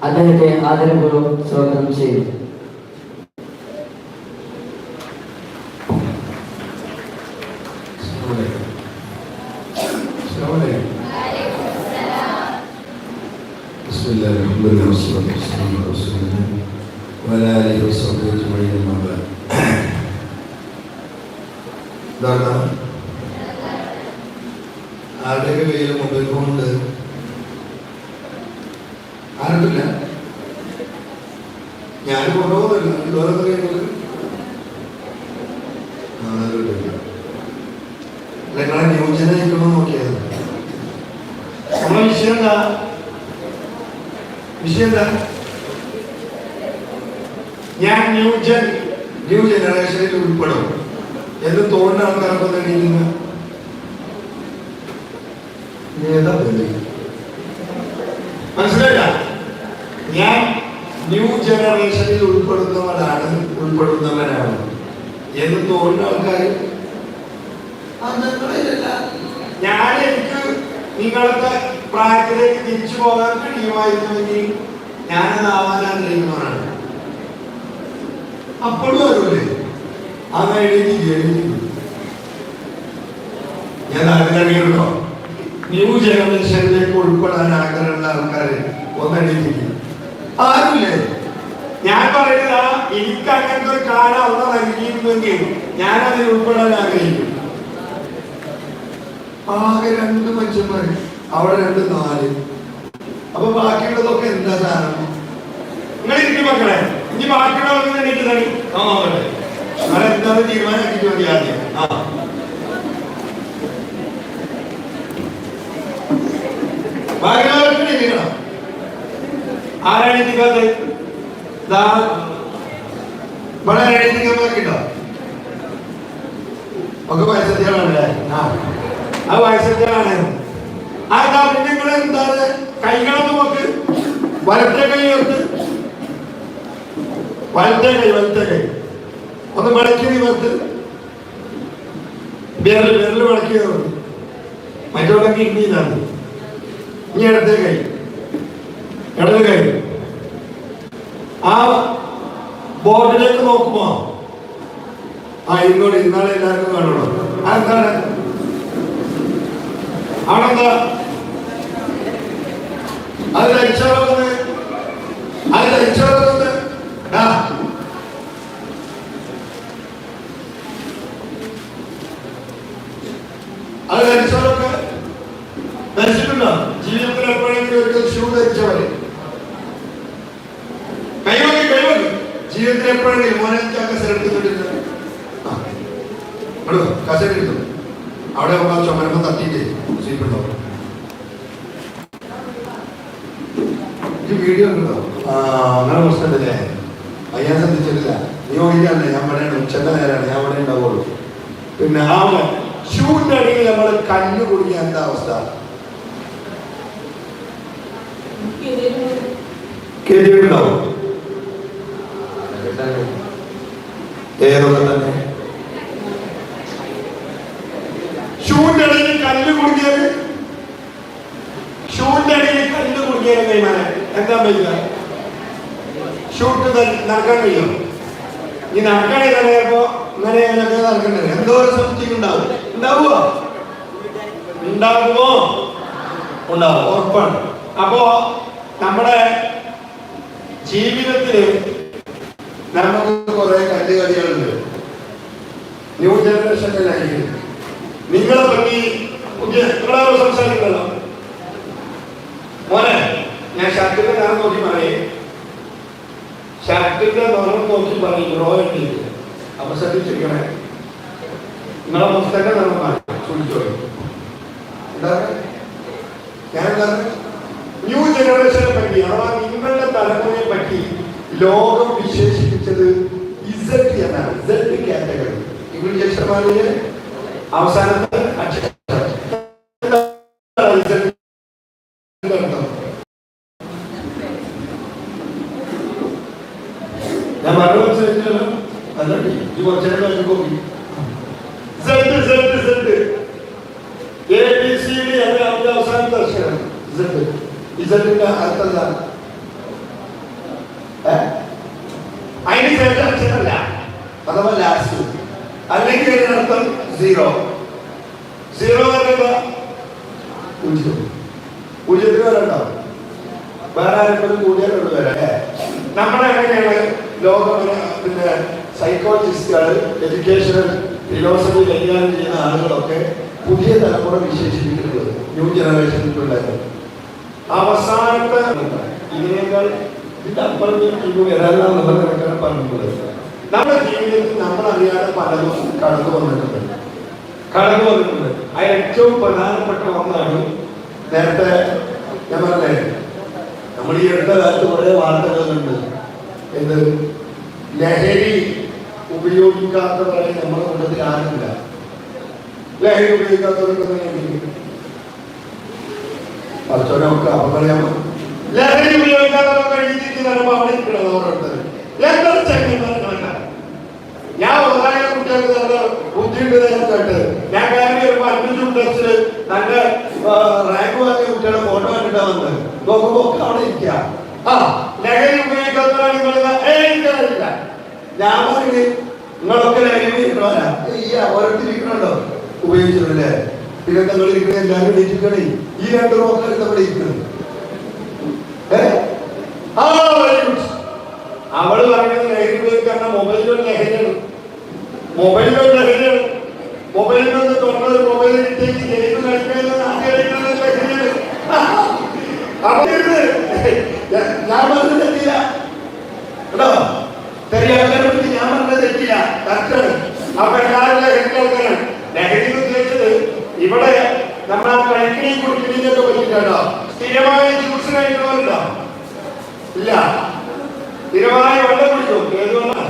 അദ്ദേഹത്തെ ആദരപൂർവ്വം സ്വാഗതം ചെയ്തു. ആരുടെയൊക്കെ കയ്യിൽ മൊബൈൽ ഫോണുണ്ട്? ആരുമില്ല. ഞാൻ കൊണ്ടുപോകുന്നില്ല. ഇതുപോലെ നിങ്ങളെ ന്യൂജന നിൽക്കണമെന്ന് നോക്കിയത്. നമ്മളെ വിഷയം എന്താ? ഞാൻ ന്യൂ ജനറേഷനിൽ ഉൾപ്പെടും എന്ന് തോന്നുന്ന ആൾക്കാരൊക്കെ തെളിയിക്കുന്ന മനസ്സിലായില്ല. ഞാൻ ന്യൂ ജനറേഷനിൽ ഉൾപ്പെടുന്നവനാണ് എന്ന് തോന്നുന്ന ആൾക്കാർ ഞാൻ എനിക്ക് നിങ്ങളുടെ പ്രായത്തിലേക്ക് തിരിച്ചു പോകാൻ കഴിയുമായിരുന്നുവെങ്കിൽ ഞാനതാവാൻ ആഗ്രഹിക്കുന്നവനാണ്. അപ്പോഴും അറിയില്ലേ ഞാൻ ആഗ്രഹിക്കുന്നുണ്ടോ? ന്യൂ ജനറേഷനിലേക്ക് ഉൾപ്പെടാൻ ആഗ്രഹമുള്ള ആൾക്കാര് ഒന്നെഴുതിയിരിക്കും. ആരുമില്ലേ? ഞാൻ പറയുന്നത് എനിക്ക് അങ്ങനത്തെ ഒരു കാലം അവിടെ നൽകിയിരുന്നെങ്കിൽ ഞാൻ അതിൽ ഉൾപ്പെടാൻ ആഗ്രഹിക്കും. ആകെ 2 മനുഷ്യന്മാർ, അവിടെ 2 4. അപ്പൊ ബാക്കിയുള്ളതൊക്കെ എന്താ സാധനം? നിങ്ങൾ ഇരിക്കും മക്കളെ. ഇനി ബാക്കിയുള്ളതൊക്കെ എനിക്ക് തടി എന്താണെന്ന് തീരുമാനമാക്കിയിട്ട് മതി ആദ്യം. ആരാണ് എത്തിക്കാത്തത്? വളരെ എഴുതിക്കോ ഒക്കെ വയസ്സത്തിയാണല്ലേ? ആ വയസ്സത്തിയാണ്. ആ കുഞ്ഞുങ്ങൾ എന്താണ് കൈകളൊന്നും നോക്ക്. വലത്തെ കൈ ഒന്ന് മടക്കി നിവർത്ത്. വിരല് മടക്കി മറ്റോടെ കിഡ്നിയിലാണ്. ഇനി ഇടത് കൈ ആ ബോർഡിലേക്ക് നോക്കുമോ? ഇന്നോട് ഇന്നാളെ എല്ലാവർക്കും കാണണോ? അതെന്താണ്? അവിടെന്താ അത് ധരിച്ചോളന്ന് അത് ധരിച്ചവരൊക്കെ ധരിച്ചിട്ടുണ്ടോ? ജീവിതത്തിൽ എപ്പോഴെങ്കിലും ഒരിക്കൽ ഷൂ ധരിച്ചവര് കൈവക്കി ജീവിതത്തിൽ എപ്പോഴെങ്കിലും മോനെ കസര എടുത്തുകൊണ്ടിരുന്നത് കസര എടുത്തു. അവിടെ ചുമരുമ്പോ തട്ടിയിട്ട് സീറ്റുണ്ടോ? വീഡിയോ ഉണ്ടോ? അങ്ങനെ പ്രശ്നമില്ലേ? ഞാൻ ശ്രദ്ധിച്ചിട്ടില്ല. നീ ഓടിക്കാനല്ലേ? ഞാൻ പറയണം ഉച്ചന്റെ നേരാണ്, ഞാൻ അവിടെ ഉണ്ടാവുള്ളൂ. പിന്നെ ഷൂന്റെ അടിയിൽ നമ്മൾ കല്ല് കുടുങ്ങിയ എന്താ അവസ്ഥ? കേട്ടിട്ടുണ്ടാവും. ഏതൊക്കെ തന്നെ ഷൂന്റെ അടിയിൽ കല്ല് കുടുങ്ങിയത് കൈമാനെ എന്താ പറ്റില്ല? ഷൂട്ട് നടക്കാൻ കഴിയും. ഈ നടക്കണേ ചിലപ്പോ ഇങ്ങനെ നടക്കണ്ടേ? എന്തോ ഒരു സംശയം ഉണ്ടാവുമോ? ഉറപ്പാണ്. അപ്പോ നമ്മുടെ ജീവിതത്തില് നമുക്ക് കുറെ കല്ലുകളികളുണ്ട്. ന്യൂ ജനറേഷനിലായിരിക്കും. നിങ്ങളെ പറ്റി നിങ്ങളെ സംസാരിക്കണല്ലോ. മോനെ, ഞാൻ ഷർട്ടിന്റെ നിറം നോക്കി പറയും. ഷർട്ടിന്റെ നിറം നോക്കി പറയും റോയുണ്ട്. അപ്പൊ ശ്രദ്ധിച്ചിരിക്കണേ. നിങ്ങളെ പുസ്തകം നിറം ചോദിച്ചോ. ഞാനെന്താ ന്യൂ ജനറേഷനെ പറ്റി അഥവാ നിങ്ങളുടെ തലമുറയെ പറ്റി ലോകം വിശേഷിപ്പിച്ചത് ഇസഡ് എന്നാണ്. Z category. ഇംഗ്ലീഷ് അക്ഷരമാലയിലെ അവസാനത്തെ അക്ഷരം ഞാൻ മനസ്സിലാക്കിയല്ലോ. അല്ലാണ്ട് ഈ കുറച്ചേരം കോപ്പി ABCD അവസാനത്തെ അക്ഷരം ഇസഡിന്റെ പൂജ്യത്തിന് അർത്ഥം അതിന് ശേഷം അക്ഷരമല്ല അഥവാ ലാസ്റ്റ്, അല്ലെങ്കിൽ അതിനർത്ഥം സീറോ. സീറോ പൂജ്യം. പൂജ്യത്തിന് വരണ്ടോ? വേറെ ആരെങ്കിലും കൂടിയാലുള്ളൂ വരാം. നമ്മുടെ എങ്ങനെയാണ് പിന്നെ സൈക്കോളജിസ്റ്റുകൾ, എഡ്യൂക്കേഷണൽ ഫിലോസഫി കൈകാര്യം ചെയ്യുന്ന ആളുകളൊക്കെ പുതിയ തലമുറ വിശേഷിപ്പിക്കുന്നത് ന്യൂ ജനറേഷനിലുള്ളത് അവസാനത്തെ ഇതിനേക്കാൾ ഇതിന്റെ അപ്പുറം വരാനാണ് പറഞ്ഞത്. നമ്മുടെ ജീവിതത്തിൽ നമ്മളറിയാതെ പലതും കടന്നു വന്നിട്ടുണ്ട്. അതിൽ ഏറ്റവും പ്രധാനപ്പെട്ട ഒന്നാണ് നേരത്തെ ഞാൻ പറഞ്ഞേ, നമ്മൾ ഈ അടുത്ത കാലത്ത് കുറെ വാർത്തകളുണ്ട്. എന്ത് ലഹരി ഉപയോഗിക്കാത്തവരെ നമ്മുടെ കൂട്ടത്തിൽ ആരുമില്ല. ലഹരി ഉപയോഗിക്കാത്തവരൊക്കെ പഠിച്ചവരൊക്കെ അപകടമാണ്. ലഹരി ഉപയോഗിക്കാത്തവരൊക്കെ ഓരോരുത്തർ എന്താ ചെങ്ങന്മാരല്ല. ഞാൻ 1000 കുട്ടികൾക്ക് നല്ല ബുദ്ധിയുണ്ട് കേട്ട് ഞാൻ കയറി വരുമ്പോ 5 ടെസ്റ്റില് നല്ല റാങ്ക് വാങ്ങിയ കുട്ടികളുടെ ഫോട്ടോ കണ്ടിട്ടാ വന്നത്. നോക്കുമ്പോ ഒക്കെ അവിടെ ഇരിക്കുക. ലഹരി ഉപയോഗിക്കാത്തവരാണ് നിങ്ങളില്ല. ഞാൻ പറഞ്ഞു നിങ്ങളൊക്കെ ലഹരി ഉപയോഗിക്കണമല്ല. ഓരോരുത്തരിക്കണല്ലോ ഉപയോഗിച്ചിട്ടില്ലേ? പിന്നെ നിങ്ങൾ ഇരിക്കണേ എല്ലാവരും ഇരിക്കണേ. ഈ 2 റോക്കാർ നമ്മൾ ഇരിക്കണം. അവള് പറയുന്നത് ലഹരി ഉപയോഗിക്കാൻ മൊബൈലിലൊരു ലഹരിയാണ്. മൊബൈലിൽ നിന്ന് തുറന്നത് മൊബൈൽ കിട്ടിയെങ്കിൽ ഗെയിം കളിക്കുന്നത് ലഹരിയാണ്. ഞാൻ പറഞ്ഞത് തെറ്റില്ല കേട്ടോ. തെരിയാക്കാരെ ഞാൻ പറഞ്ഞത് തെറ്റില്ല, കറക്റ്റാണ്. അപ്പൊ എല്ലാവരും ലഹരി ആൾക്കാരാണ്. ലഹരി ഉദ്ദേശിച്ചത് ഇവിടെ നമ്മൾ ആ കഴിക്കണി കുടിക്കണിയൊക്കെ പറ്റിട്ടോ. സ്ഥിരമായ ജ്യൂസ് കഴിക്കണമല്ലോ ഇല്ല. സ്ഥിരമായ വെള്ളം കുടിക്കും. ഏത് വെള്ളം?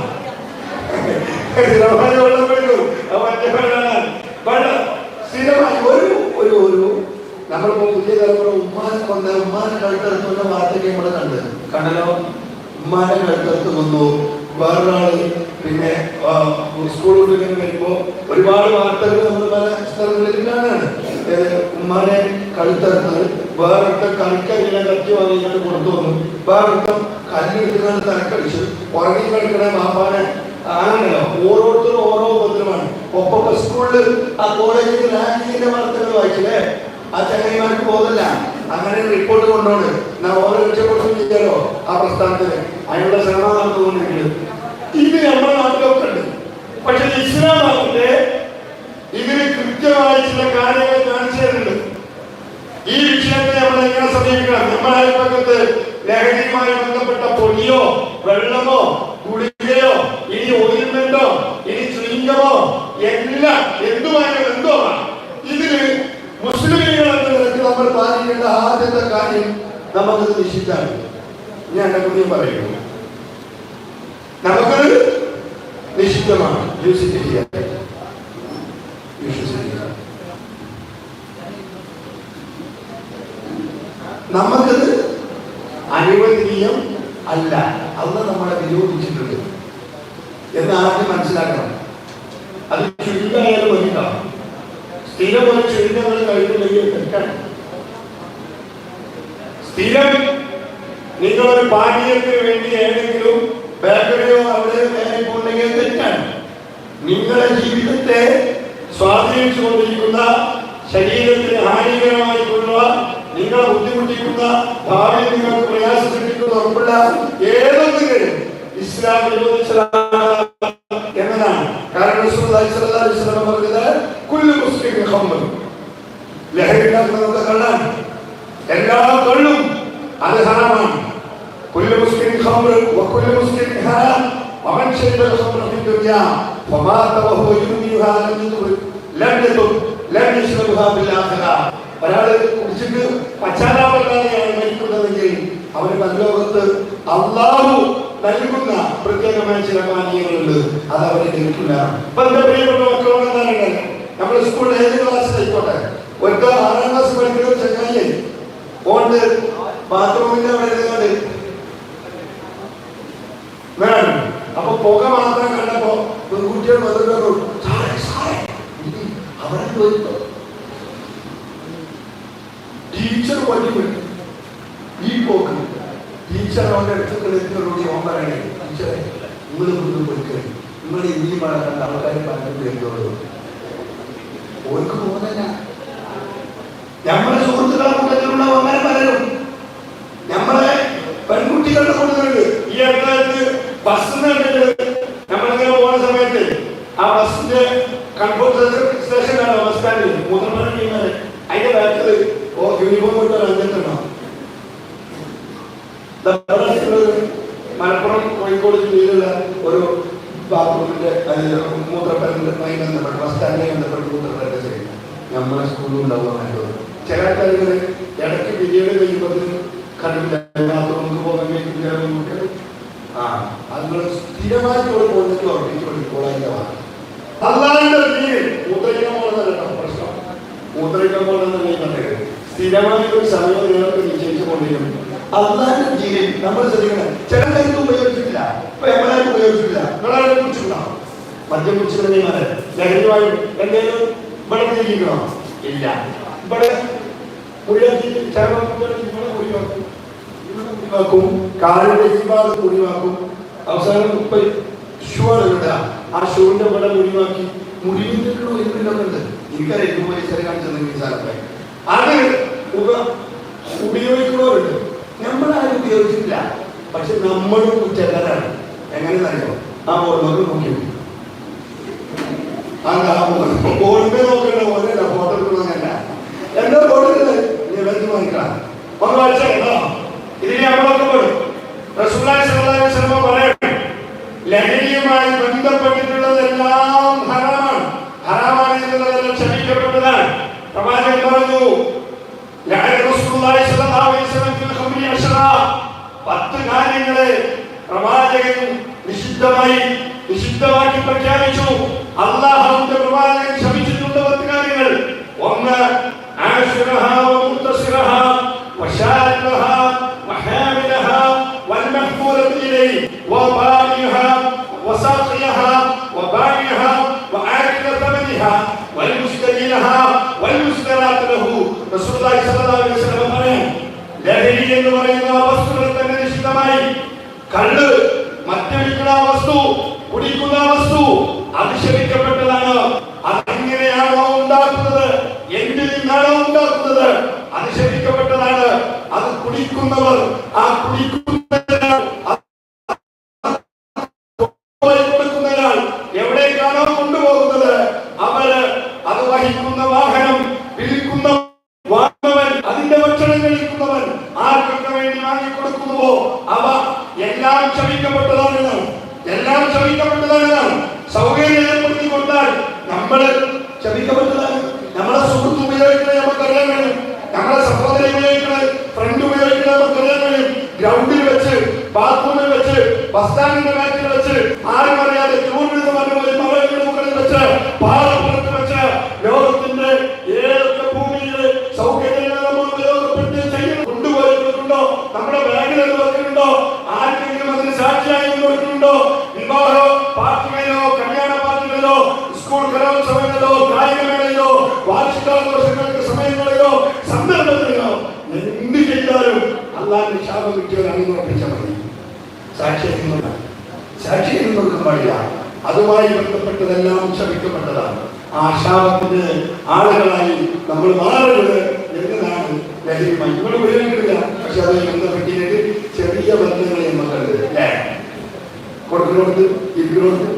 സ്ഥിരമായ വെള്ളം കുടിക്കും. മറ്റേ വെള്ളമാണ്. വെള്ളം സ്ഥിരമായി ഒരു നമ്മളിപ്പോ പുതിയ തലമുറ ഉമ്മാനെ കഴുത്തെടുത്തുള്ള വാർത്തയ്ക്ക് നമ്മൾ കണ്ടല്ലോ. ഉമ്മാനെ കഴുത്തെടുത്ത് വന്നു. വേറൊരാള് പിന്നെ സ്കൂൾ കുട്ടികൾ വരുമ്പോ ഒരുപാട് വാർത്തകൾ നമ്മൾ പല സ്ഥലങ്ങളിൽ കാണാണ്. ഉമ്മാനെ കഴുത്തെടുത്ത് വേറൊരുത്തം കളിക്കരിയിലെ കത്തി വാങ്ങിയിട്ട് കൊടുത്തു വന്നു. വേറൊരുത്തം കല്ലെടുത്തുകൊണ്ട് തലക്കടിച്ചു. ഉറങ്ങി കളിക്കണ ബാപ്പാനെ ആണല്ലോ. ഓരോരുത്തരും ഓരോ ഉപദ്രവമാണ്. ഒപ്പം സ്കൂളിൽ ആ കോളേജിൽ റാങ്കിങ്ങിന്റെ വാർത്തകൾ വായിച്ചില്ലേ? ആ ചങ്ങായിമാർക്ക് പോകുന്നില്ല. അങ്ങനെ റിപ്പോർട്ട് കൊണ്ടോണ് ഓരോ രക്ഷപ്പെടുത്തും ചെയ്യാലോ ആ പ്രസ്ഥാനത്തിന്. അതിനുള്ള ശ്രമം നടന്നുകൊണ്ടിരിക്കുന്നത് ഇത് നമ്മുടെ നാട്ടിലൊക്കെ ഉണ്ട്. പക്ഷെ ഇസ്ലാം മതത്തിന്റെ ഇതിന് കൃത്യമായി ചില കാര്യങ്ങൾ കാണിച്ചു തരുന്നുണ്ട്. ഈ വിഷയത്തെ നമ്മൾ എങ്ങനെ സമീപിക്കണം? നമ്മുടെ അയൽപ്പക്കത്ത് ലഹരിയുമായി ബന്ധപ്പെട്ട പൊടിയോ വെള്ളമോ ഗുളികയോ ഇനി ഓയിൽമെന്റോ ഇനി ചുരുങ്ങമോ എല്ലാം എന്തുമായാലും എന്തോ ഇതിന് മുസ്ലിമുകൾ എന്ന നിലയ്ക്ക് നമ്മൾ പാലിക്കേണ്ട ആദ്യത്തെ കാര്യം നമുക്കത് നിശ്ചയിച്ചാണ്. ഞാൻ എന്റെ കുഞ്ഞു പറയുന്നു, നമുക്കത് നിശ്ചിതമാണ്. നമുക്കത് അനുവദനീയം അല്ല. അന്ന് നമ്മളെ വിരോധിച്ചിട്ടുണ്ട് എന്ന് ആദ്യം മനസ്സിലാക്കണം. അത് ചുരുക്കായാലും മതിക്കാം. സ്ഥിരം ഒരു ചുരുക്കങ്ങൾ കഴിക്കുന്നെങ്കിൽ തെറ്റാണ്. സ്ഥിരം നിങ്ങളൊരു പാനീയത്തിന് വേണ്ടി ഏതെങ്കിലും ബേക്കറിയോ അവിടെ പോകണമെങ്കിൽ തെറ്റാണ്. നിങ്ങളുടെ ജീവിതത്തെ സ്വാധീനിച്ചുകൊണ്ടിരിക്കുന്ന, ശരീരത്തിന് ഹാനികരമായിട്ടുള്ള, നിങ്ങളെ ബുദ്ധിമുട്ടിക്കുന്ന, ഭാവിയിൽ നിങ്ങൾക്ക് പ്രയാസം സൃഷ്ടിക്കുന്ന ഉറപ്പുള്ള ഏതൊന്നിനും ഇസ്ലാം വിരോധിച്ചതാണ് എന്നതാണ്. കാരണം റസൂലുള്ളാഹി സ്വല്ലല്ലാഹു അലൈഹി വസല്ലം പറഞ്ഞത് കുല്ലു മുസ്ലിമിൻ ഖംർ. ലഹരി ഉണ്ടാക്കുന്നത് കള്ളാൻ. എല്ലാ കള്ളും അത് ഹറാമാണ്. കുല്ലു മുസ്ലിമിൻ ഖംർ വകുല്ലു മുസ്ലിമിൻ ഹറാം. വമൻ ശരിബൽ ഖംറ ഫി ദുനിയാ ഫമാത വഹുവ യുമിനുഹാ ലം യശ്റബുഹാ ഫിൽ ആഖിറ. ഒരാൾ കുടിച്ചിട്ട് പശ്ചാത്താപമില്ലാതെയാണ് മരിക്കുന്നതെങ്കിൽ അവന് പരലോകത്ത് അല്ലാഹു നൽകുന്ന പ്രത്യേകമായ ചില പാനീയങ്ങളുണ്ട്. അത് അവരെ കേൾക്കില്ല. പ്രിയപ്പെട്ട മക്കളോട് എന്താ, നമ്മൾ സ്കൂളിൽ ഏത് ക്ലാസ്സിലായിക്കോട്ടെ, ഒരു 6ാം ക്ലാസ് പഠിക്കുന്ന ചങ്ങായി ഓണ്ട് ബാത്റൂമിന്റെ അവിടെ വേണം. അപ്പൊ പുക മാത്രം കണ്ടപ്പോ പെൺകുട്ടികൾ വന്നിട്ട് അവരെ ടീച്ചർ പഠിക്കും. ഈ പോക്ക്. ടീച്ചർ അവൻ്റെ അടുത്തുകളോട് ഓൻ പറയണേ, ടീച്ചറെ നിങ്ങൾ ഇവിടുന്ന് പോയിക്കേ, നിങ്ങൾ ഇനിയും വളർന്ന ആൾക്കാരെ പറഞ്ഞിട്ട് എന്തോളൂ ഓർക്ക് പോകുന്നില്ല. നമ്മളെ സുഹൃത്തുക്കളെ കൂട്ടത്തിലുള്ള അങ്ങനെ പലരും നമ്മളെ പെൺകുട്ടികളുടെ കൂട്ടത്തിലുണ്ട്. ഈ അടുത്ത ബസ് നമ്മളിങ്ങനെ പോകുന്ന സമയത്ത് ആ ബസ്സിന്റെ കൺഫോർട്ട് സ്റ്റേഷനാണ് ബസ് സ്റ്റാൻഡിൽ മൂന്നര ചെയ്യുന്നത്. അതിന്റെ ബാക്കിൽ യൂണിഫോം ഇട്ട് രംഗത്തുണ്ടോ? മലപ്പുറം കോഴിക്കോട് ജില്ലയിലുള്ള ഒരു ബാത്റൂമിന്റെ മൂത്രപ്പരന്റെ ബന്ധപ്പെട്ട് ബസ് സ്റ്റാൻഡിനെ ബന്ധപ്പെട്ട് മൂത്രപ്പരന്റെ ചെയ്യും. നമ്മളെ സ്കൂളിൽ ഉണ്ടാവുക ചില ആൾക്കാരുകൾ ഇടയ്ക്ക് പിരീഡ് കഴിയുമ്പോഴത്തേനും കണ്ടില്ല ബാത്റൂമിൽ പോകാൻ വേണ്ടി അതുങ്ങൾ സ്ഥിരമായിട്ട് ഇവിടെ പോയിട്ട് ഉറപ്പിച്ച് പഠിക്കോളാൻ്റെ വാങ്ങി അല്ലാണ്ട് മൂത്രയിക്കാൻ പോകുന്നതല്ല പ്രശ്നം. മൂത്രയിക്കാൻ പോകുന്നതല്ലേ പറഞ്ഞത് സ്ഥിരമായിട്ട് ഒരു സമയം നിങ്ങൾക്ക് നിശ്ചയിച്ചു കൊണ്ടിരിക്കും. അല്ലാണ്ട് ജീവൻ നമ്മൾ ശ്രദ്ധിക്കണം. ചില കാര്യങ്ങൾ ഉപയോഗിച്ചിട്ടില്ല, ഇപ്പൊ എമ്മളായിട്ട് ഉപയോഗിച്ചിട്ടില്ല. നിങ്ങളെ കുറിച്ചുണ്ടാവും മദ്യം കുറിച്ചുള്ള ലഹരിയുമായി എന്തെങ്കിലും ഇവിടെ ജീവിക്കണോ? ഇല്ല. ഇവിടെ ഒഴിവാക്കും, കാലിന്റെ ഈ ഭാഗത്ത് ഒഴിവാക്കും. അവസാനം ഇപ്പൊ ഷൂവാണ് ഇടുക, ആ ഷൂവിന്റെ ഇവിടെ ഒഴിവാക്കി മുടിവിക്കണോ എന്തുണ്ട് എനിക്കറിയാം. പോലീസുകാരെ കാണിച്ചെങ്കിൽ സാറേ അത് ഉപയോഗിക്കണവരുണ്ട്. നമ്മളാരും ഉപയോഗിച്ചിട്ടില്ല. പക്ഷെ നമ്മളും കുറ്റക്കാരാണ്. എങ്ങനെ അറിയോ? ആ ഓർമ്മകൾ നോക്കി ഓർമ്മ നോക്കണ്ട ഓരല്ല ഫോട്ടോ എടുക്കണമെന്നല്ല എന്റെ ഫോട്ടോ നിലത്ത് നോക്കണം. ഒന്ന് വായിച്ചോ ഇതിന് നമ്മളൊക്കെ പെടും. റസൂലുള്ളാഹി സ്വല്ലല്ലാഹു അലൈഹി വസല്ലം പറയും, ലഹരിയുമായി ബന്ധപ്പെട്ടിട്ടുള്ളതെല്ലാം ഹറാമാണ്. ഹറാമാണ് എന്നുള്ളതെല്ലാം ക്ഷമിക്കപ്പെട്ടതാണ്. പ്രവാചകൻ പറഞ്ഞു, റസൂലുള്ളാഹി സ്വല്ലല്ലാഹു അലൈഹി വസല്ലം ഫിൽ ഖംരി അശ്റാ, 10 കാര്യങ്ങളെ പ്രവാചകൻ നിഷിദ്ധമാക്കി പ്രഖ്യാപിച്ചു. അല്ലാഹുവിന്റെ പ്രവാചകൻ ക്ഷമിച്ചിട്ടുള്ള 10 കാര്യങ്ങൾ. ഒന്ന് ആശിറഹ വമുത്തസിറഹ വശാരിബഹ വഹാമിലഹ വൽമഹ്ഫൂലത ഇലൈഹി വബായിഹ വസാഖിയഹ വബായിഹ വആകില തമനിഹ വൽമുസ്തഖിലഹ വൽമുസ്തറാത ലഹു. റസൂലുള്ളാഹി സ്വല്ലല്ലാഹു അലൈഹി വസല്ലം പറഞ്ഞു, ലഹരി എന്ന് പറയുന്ന വസ്തുക്കൾ തന്നെ നിഷിദ്ധമായി. കള്ള്, മദ്യപിക്കുന്ന വസ്തു, കുടിക്കുന്ന വസ്തു അത് ശപിക്കപ്പെട്ടതാണ്. അതെങ്ങനെയാണോ ഉണ്ടാക്കുന്നത്, എന്തിൽ നിന്നാണോ ഉണ്ടാക്കുന്നത്, അത് ശപിക്കപ്പെട്ടതാണ്. അത് കുടിക്കുന്നവർ ആ കൊടുക്കുന്നതിനാൽ എവിടേക്കാണോ കൊണ്ടുപോകുന്നത് അവര് അത് വഹിക്കുന്ന വാഹനം, വിൽക്കുന്ന വാങ്ങുന്നവൻ, അതിന്റെ ഭക്ഷണം കഴിക്കുന്നവൻ, ആർക്കൊക്കെ വേണ്ടി വാങ്ങിക്കൊടുക്കുന്നുവോ അവ എല്ലാം ക്ഷമിക്കപ്പെട്ടതാണ്. എല്ലാം ക്ഷമിക്കപ്പെട്ടതാണ്. സൗകര്യം ഏർപ്പെടുത്തി കൊടുത്താൽ നമ്മള് ക്ഷമിക്കപ്പെട്ടതാണ്. നമ്മളെ സുഹൃത്ത് ഉപയോഗിക്കുന്നത് നമുക്കറിയാൻ കഴിയും. നമ്മളെ സഹോദരൻ ഉപയോഗിക്കുന്നത്, ഫ്രണ്ട് ഉപയോഗിക്കുന്നത് നമുക്കറിയാൻ കഴിയും. ഗ്രൗണ്ടിൽ വെച്ച്, ബാത്റൂമിൽ വെച്ച്, ബസ് സ്റ്റാൻഡിന്റെ ബാക്കിൽ വെച്ച്, ആരും അറിയാതെ ചൂടിൽ മലയുടെ മുകളിൽ വെച്ച്, പാറപ്പുറത്ത് വെച്ച്, ലോകത്തിന്റെ ഏതൊക്കെ ഭൂമിയിലെ സൗകര്യങ്ങൾ നമ്മൾ ഉപയോഗപ്പെട്ട് ചെയ്യുന്നു കൊണ്ടുപോയിട്ടുണ്ടോ? നമ്മുടെ ബാഗിൽ വെക്കുന്നുണ്ടോ? ആർക്കെങ്കിലും അതിന് സാക്ഷിയായി കൊടുക്കുന്നുണ്ടോ? വിവാഹ പാർട്ടികളിലോ കല്യാണ പാർട്ടികളിലോ സ്കൂൾ കലോത്സവങ്ങളിലോ കായികമേളയിലോ വാർഷികാഘോഷങ്ങൾക്ക് സമയങ്ങളിലോ സന്ദർഭങ്ങളിലോ എന്ത് ചെയ്താലും അല്ലാതെ ശാപം കിട്ടിയവരാണെന്ന് ഉറപ്പിച്ചാൽ മതി. സാക്ഷിയെന്ന് കൊടുക്കാൻ പാടില്ല. അതുമായി ബന്ധപ്പെട്ടതെല്ലാം ക്ഷമിക്കപ്പെട്ടതാണ്. ആ ശാപത്തിന് ആളുകളായി നമ്മൾ മാറരുത് എന്നതാണ് ലഹരിയുമായി ഇവിടെ ഉപയോഗിക്കില്ല. പക്ഷെ അത് ബന്ധപ്പെട്ടിട്ട് ചെറിയ ബന്ധങ്ങളെ നമുക്കുണ്ട് അല്ലേ? കൊടുക്കുന്നോടത്ത് ഇരിക്കുന്നോടത്ത്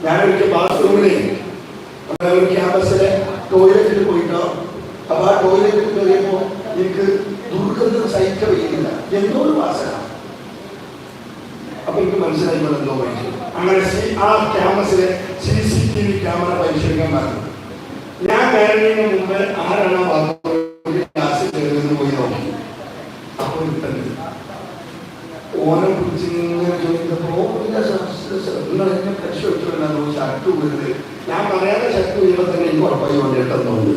ഞാനൊരിക്കൽ ബാത്റൂമിലെ ഒരു ക്യാമ്പസിലെ ടോയ്ലറ്റിൽ പോയിട്ടോ. അപ്പൊ ആ ടോയ്ലറ്റിൽ കയറിയപ്പോ എനിക്ക് ദുർഗന്ധം സഹിക്കാൻ കഴിയുന്നില്ല, എന്തോ ഒരു വാസന. അപ്പൊ എനിക്ക് മനസ്സിലായി എന്തോ കഴിച്ചു. അങ്ങനെ ആ ക്യാമ്പസിലെ CCTV ക്യാമറ പരിശോധിക്കാൻ പറഞ്ഞു. ഞാൻ കയറുന്നതിന് മുമ്പ് ആരാണ് ക്ലാസ്സിൽ കയറുന്നത് പോയി നോക്കി. അപ്പോൾ ഓനെ കുറിച്ച് ഇങ്ങനെ ചോദിച്ചപ്പോ നിങ്ങൾ എന്നെ പരിശോധിച്ചോ ഷർട്ട് വീട്. ഞാൻ പറയാതെ ഷർട്ട് വീഴുമ്പോ തന്നെ എനിക്ക് ഉറപ്പായി കൊണ്ടിട്ടെന്നുണ്ട്.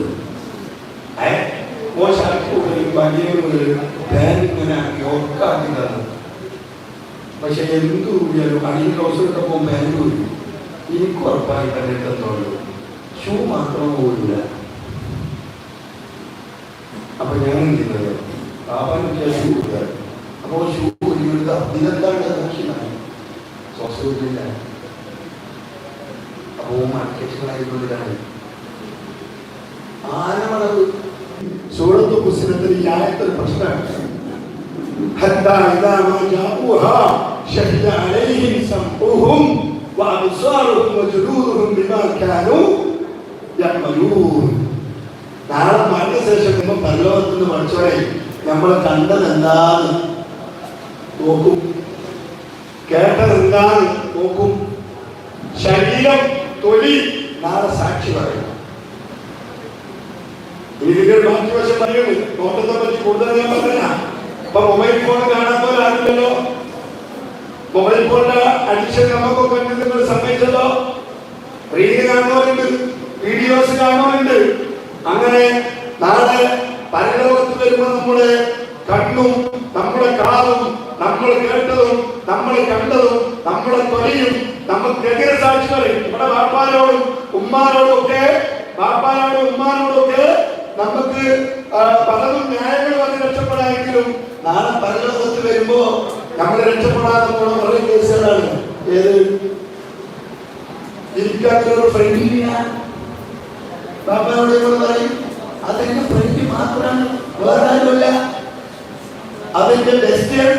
ഓ ഷർട്ട് വീട് ബനിയനുകൾ പാൻ ഇങ്ങനെ ഒക്കെ ആക്കി തന്നു. പക്ഷെ എന്ത് കൂടിയാലും അടിയിൽ ട്രൗസറൊക്കെ പോകുമ്പോൾ പാൻറ് വരും. എനിക്ക് ഉറപ്പായി തന്നെ ഇട്ടെന്നുള്ളൂ. ഷൂ മാത്രം പോലില്ല. അപ്പൊ ഞാൻ എന്ത് ചെയ്യുന്നത്? പാപ്പാൻ ഷൂ കൊടുക്കുക. അപ്പോൾ ഷൂ ഊരിയെടുക്കുക. ഇതെന്താണ് ശ്വാസമില്ല. അപ്പോൾ മടക്കേഷനായിട്ടുള്ളതാണ് ആനമളവ്. സൂറത്ത് മുസ്ലിത്തിൽ ഈ ആയത്തൊരു പ്രശ്നമാണ്. حتى إذا ما جاءوها شهد عليهم سمعهم وأبصارهم وجلودهم بما كانوا يعملون. നാളെ മരണശേഷം പരലോകത്ത് നിന്ന് പഠിച്ചോടെ നമ്മൾ കണ്ടത് എന്താണ് നോക്കും, കേട്ടത് എന്താണ് നോക്കും. ശരീരം തൊലി നാളെ സാക്ഷി പറയും. ഇതിന്റെ ബാക്കി വശം പറയുന്നത് നോട്ടത്തെ പറ്റി കൂടുതൽ ഞാൻ പറഞ്ഞ. അപ്പൊ മൊബൈൽ ഫോൺ കാണാത്തവരാരുമില്ലല്ലോ. മൊബൈൽ ഫോണിന്റെ അഡിക്ഷൻ നമുക്കൊക്കെ നിങ്ങൾ സമ്മതിച്ചല്ലോ. Reel കാണുന്നവരുണ്ട്, videos കാണുന്നവരുണ്ട്. അങ്ങനെ നാളെ പരലോകത്ത് വരുമ്പോൾ നമ്മുടെ കണ്ണും നമ്മുടെ കാതും നമ്മൾ കേട്ടതും നമ്മൾ കണ്ടതും നമ്മുടെ തൊലിയും നമുക്കെതിരെ സാക്ഷി പറയും. ഇവിടെ വാപ്പാരോടും ഉമ്മാനോടും ഒക്കെ നമുക്ക് പലതും ന്യായങ്ങൾ വന്ന് രക്ഷപ്പെടാമെങ്കിലും നാളെ പരലോകത്ത് വരുമ്പോ നമ്മൾ രക്ഷപ്പെടാതെ പോണ കുറെ കേസുകളാണ്. ഏത് എനിക്കതൊരു ഫ്രണ്ടില്ല, ബാപ്പാനോട് നമ്മൾ പറയും അതെന്റെ ഫ്രണ്ട് മാത്രമാണ്, വേറെ ആരുമല്ല, അതെന്റെ ബെസ്റ്റാണ്.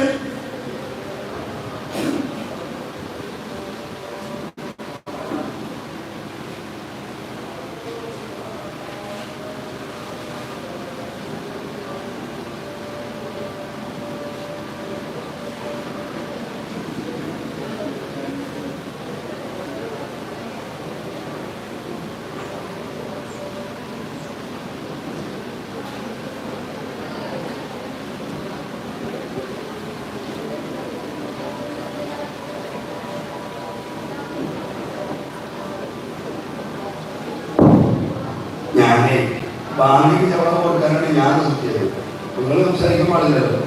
ഞാനേ ബാങ്കിക്ക് ശമ്പളം കൊടുക്കാനാണ് ഞാൻ നോക്കിയത്. നിങ്ങൾ സംസാരിക്കാൻ പാടില്ലല്ലോ.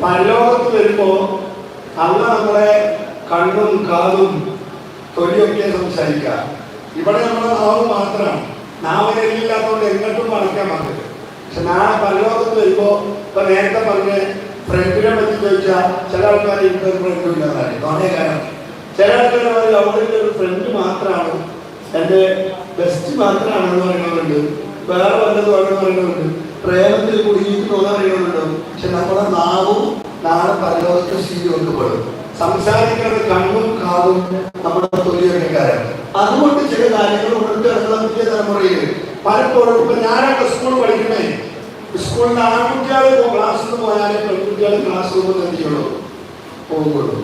പരലോകത്ത് വരുമ്പോ അന്ന് നമ്മളെ കണ്ണും കാതും തൊലിയൊക്കെ സംസാരിക്കുക. ഇവിടെ നമ്മളെ നാവ് മാത്രമാണ്. നാവിനില്ലാത്തതുകൊണ്ട് എങ്ങോട്ടും മറക്കാൻ പറ്റില്ല. പക്ഷെ നാളെ പരലോകത്ത് വരുമ്പോ ഇപ്പൊ നേരത്തെ പറഞ്ഞ് ഫ്രണ്ടിനെ പറ്റി ചോദിച്ചാൽ ചില ആൾക്കാർ എനിക്കൊരു ഫ്രണ്ടും ഇല്ലാതാണ് തോന്നിയ കാരണം. ചില ആൾക്കാർ പറയും അവിടെ ഒരു ഫ്രണ്ട് മാത്രമാണ്, എന്റെ ബെസ്റ്റ് മാത്രമാണെന്ന് പറയുന്നവരുണ്ട്, വേറെ വല്ലതും ആണെന്ന് പറയുന്നവരുണ്ട്, പ്രേമത്തിൽ കുടുങ്ങിയിട്ട് അറിയുന്നുണ്ടോ. പക്ഷെ നമ്മുടെ നാവും നാളെ പരലോകത്തെ ശീലവെക്കപ്പെടും. സംസാരിക്കുന്ന കണ്ണും കാതും നമ്മുടെ തൊലിയൊക്കെ കാര്യം. അതുകൊണ്ട് ചില കാര്യങ്ങൾ ഉണർത്തിറങ്ങുന്ന പുതിയ തലമുറയിൽ പലപ്പോഴും ഇപ്പൊ ഞാനൊക്കെ സ്കൂൾ പഠിക്കണേ, സ്കൂളിൽ ആൺകുട്ടികൾ ക്ലാസ്സിൽ പോയാലേ പെൺകുട്ടികൾ ക്ലാസ് റൂമിൽ എത്തിയുള്ളൂ പോകുള്ളൂ.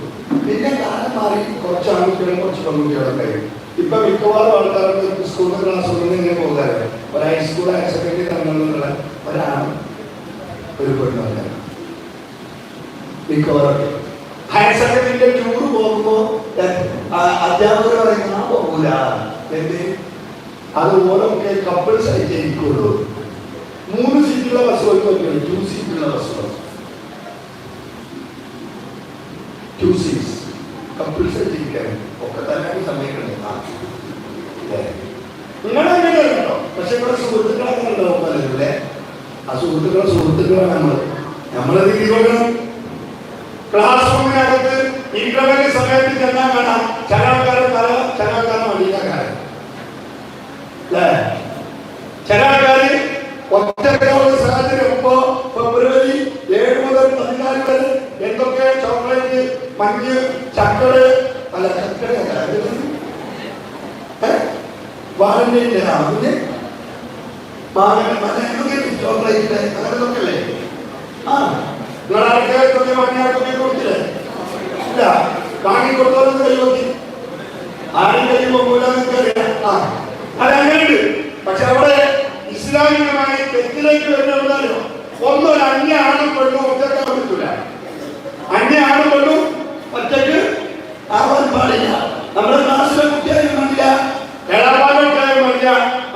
പിന്നെ കാലം മാറി കുറച്ച് ആൺകുട്ടികളും കുറച്ച് പെൺകുട്ടികളും കഴിയും. ഇപ്പൊ മിക്കവാറും ആൾക്കാർക്ക് സ്കൂളിലെ ക്ലാസ് റൂമിൽ ഇങ്ങനെ പോകാറ് ഒരു ഹൈസ്കൂൾ ഹയർ സെക്കൻഡറി തമ്മിലുള്ള ഒരാണ് ഒരു പെണ്ണല്ല. മിക്കവാറൊക്കെ ഹയർ സെക്കൻഡറിന്റെ ടൂർ പോകുമ്പോ അധ്യാപകർ പറയുന്ന ആ പോകൂല, എന്ത് അത് ഓരോക്കെ കപ്പിൾസ് ആയിട്ട് ഇരിക്കുള്ളൂ. 3 സീറ്റുള്ള ബസ്സുകൾക്ക് 2 സീറ്റുള്ള ബസ്സുകൾ 2 സീറ്റ്സ് കപ്പിൾസ് ആയിട്ട് ഇരിക്കാൻ ഒക്കെ തന്നെ സമയങ്ങളുണ്ട്. നിങ്ങളെങ്ങനെ കേട്ടോ, പക്ഷെ ഇവിടെ സുഹൃത്തുക്കളൊക്കെ ഉണ്ടാവുമല്ലേ. ആ സുഹൃത്തുക്കളാണ് നമ്മളെ രീതി കൊടുക്കണം. ക്ലാസ് റൂമിനകത്ത് ഇന്റർവെൽ സമയത്ത് ചെന്നാൽ കാണാം ചില ആൾക്കാരെ തല, ചില ആൾക്കാരെ വണ്ടിക്കാരൻ, ചില ആൾക്കാര് ഒറ്റ സാഹചര്യം ഇപ്പോ മഞ്ഞ് ചക്കട് അല്ല ചക്കട വാഴന്റെ അതിന് ചോക്ലേറ്റ് അങ്ങനെ നോക്കല്ലേ? ആ നിങ്ങളാർക്കെ മഞ്ഞാക്കൊക്കെ കൊടുത്തില്ലേ? ഇല്ല, വാങ്ങിക്കൊടുത്തോന്ന് കൈ നോക്കി ആരും കഴിയുമ്പോ മൂലറിയാം. ആ അതങ്ങനെയുണ്ട്. പക്ഷെ അവിടെ ഇസ്ലാമികമായി തെറ്റിലേക്ക് വരുന്നവരോ ഒന്നൊരു അന്യ ആണും പെണ്ണും ഒറ്റക്കാൻ പറ്റൂല. അന്യ ആണും പെണ്ണും ഒറ്റക്ക് ആവാൻ പാടില്ല. നമ്മുടെ ക്ലാസ്സിലെ കുട്ടിയാലും വേണ്ടില്ല, ഏഴാപ്പാന്റെ കുട്ടിയാലും വേണ്ടില്ല,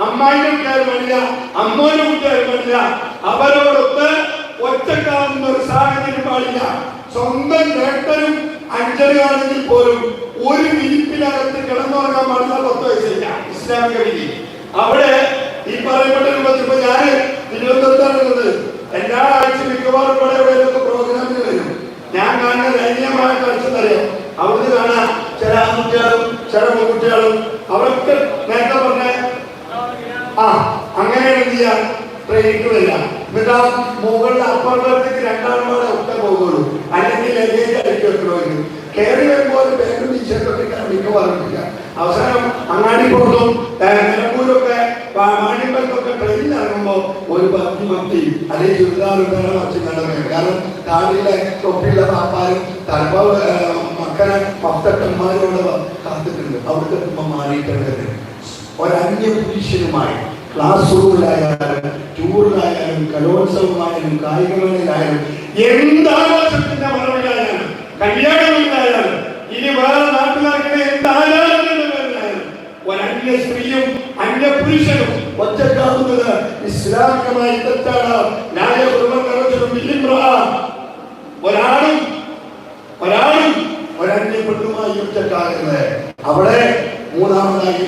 അമ്മായിന്റെ കുട്ടിയാലും വേണ്ടില്ല, അമ്മോന്റെ കുട്ടിയാലും വേണ്ടില്ല. അവരോടൊത്ത് ഒറ്റക്കാവുന്ന ഒരു സാഹചര്യം പാടില്ല. സ്വന്തം നേട്ടനും അഞ്ചനാണെങ്കിൽ പോലും ഒരു വിരിപ്പിനകത്ത് കിടന്നുറങ്ങാൻ പാടില്ല. 10 വയസ്സില്ല ഇസ്ലാമിക വിധി. അവിടെ ഈ പറയപ്പെട്ട രൂപത്തിൽ ഇപ്പൊ ഞാൻ തിരുവനന്തപുരത്താണുള്ളത്. എല്ലാ ആഴ്ചയും മിക്കവാറും ഇവിടെ എവിടെയൊക്കെ പ്രോഗ്രാമിന് വരും. ഞാൻ കാണുന്ന ദയനീയമായ കാഴ്ചന്നറിയാം. അവിടുന്ന് കാണാം ചില ആൺകുട്ടികളും ചില പെൺകുട്ടികളും അവർക്ക് നേരത്തെ പറഞ്ഞ അങ്ങനെ എന്ത് ചെയ്യാം ട്രെയിനിക്കില്ല. എന്നിട്ട് ആ മുകളിൽ അപ്പുറത്തേക്ക് രണ്ടാളുമാരെ ഒറ്റ പോകുള്ളൂ, അല്ലെങ്കിൽ ലഗേജ് അടിക്കി വെക്കണമെങ്കിൽ കയറി വരുമ്പോൾ ബാഗും ടീഷർട്ടൊക്കെ മിക്കവാറുമില്ല. അവസാനം അങ്ങാടിപ്പുറത്തും നിലമ്പൂരൊക്കെ മാണിപ്പത്തൊക്കെ ട്രെയിനിൽ ഇറങ്ങുമ്പോൾ ഒരു പത്തി മത്തി അല്ലെങ്കിൽ ചുരിദാറും വേണം വച്ച് നടക്കുന്നത്. കാരണം താടിയിലെ തൊപ്പിയിലെ പാപ്പാരും തലപ്പാവ് മക്കളെ പത്തട്ടന്മാരോട് കാത്തിട്ടുണ്ട്. അവിടുത്തെ കുടുംബം മാറിയിട്ടുണ്ട്. ഒരന്യ പുരുഷനുമായി ക്ലാസ് റൂമിലായാലും ടൂറിലായാലും കലോത്സവമായാലും കായികമേളയിലായാലും എന്താഘോഷത്തിന്റെ മറവിലായാലും കല്യാണങ്ങളിലായാലും ഇനി വേറെ നാട്ടിൽ നടക്കുന്ന എന്തായാലും ഒരന്യ സ്ത്രീയും അന്യ പുരുഷനും ഒറ്റക്കാവുന്നത് ഇസ്ലാമികമായി തെറ്റാണ്. ഒരാളും ഒരന്യ പെണ്ണുമായി ഒറ്റക്കാകുന്നത്. അവിടെ മൂന്നാമതായി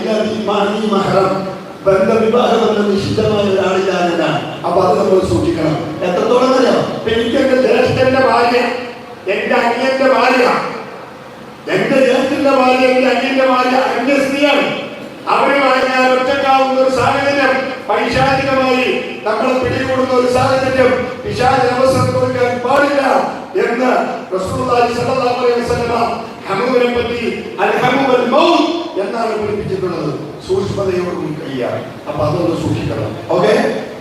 ബന്ധവിവാഹമെന്ന നിശ്ചിതമായ ഒരാളില്ലാതില്ല. അപ്പൊ അത് നമ്മൾ സൂക്ഷിക്കണം. എത്രത്തോളം അറിയാം? എനിക്ക് എന്റെ ജ്യേഷ്ഠന്റെ ഭാര്യ, എന്റെ അനിയന്റെ ഭാര്യ, എന്റെ ജ്യേഷ്ഠന്റെ ഭാര്യ, എന്റെ അനിയന്റെ ഭാര്യ അന്യ സ്ത്രീയാണ്. അവരുമായി ഞാൻ ഒറ്റക്കാവുന്ന ഒരു സാഹചര്യം, പൈശാചികമായി നമ്മളെ പിടികൂടുന്ന ഒരു സാഹചര്യം പിശാചിന് അവസരം കൊടുക്കാൻ പാടില്ല എന്ന് റസൂലുള്ളാഹി സ്വല്ലല്ലാഹു അലൈഹി വസല്ലം ഹമുവിനെ പറ്റി അൽഹമുൽ മൗത്ത് എന്നാണ് പഠിപ്പിച്ചിട്ടുള്ളത്. സൂക്ഷ്മതയോടുകൂടി കഴിയാം. അപ്പൊ അതൊന്ന് സൂക്ഷിക്കണം. ഓക്കെ,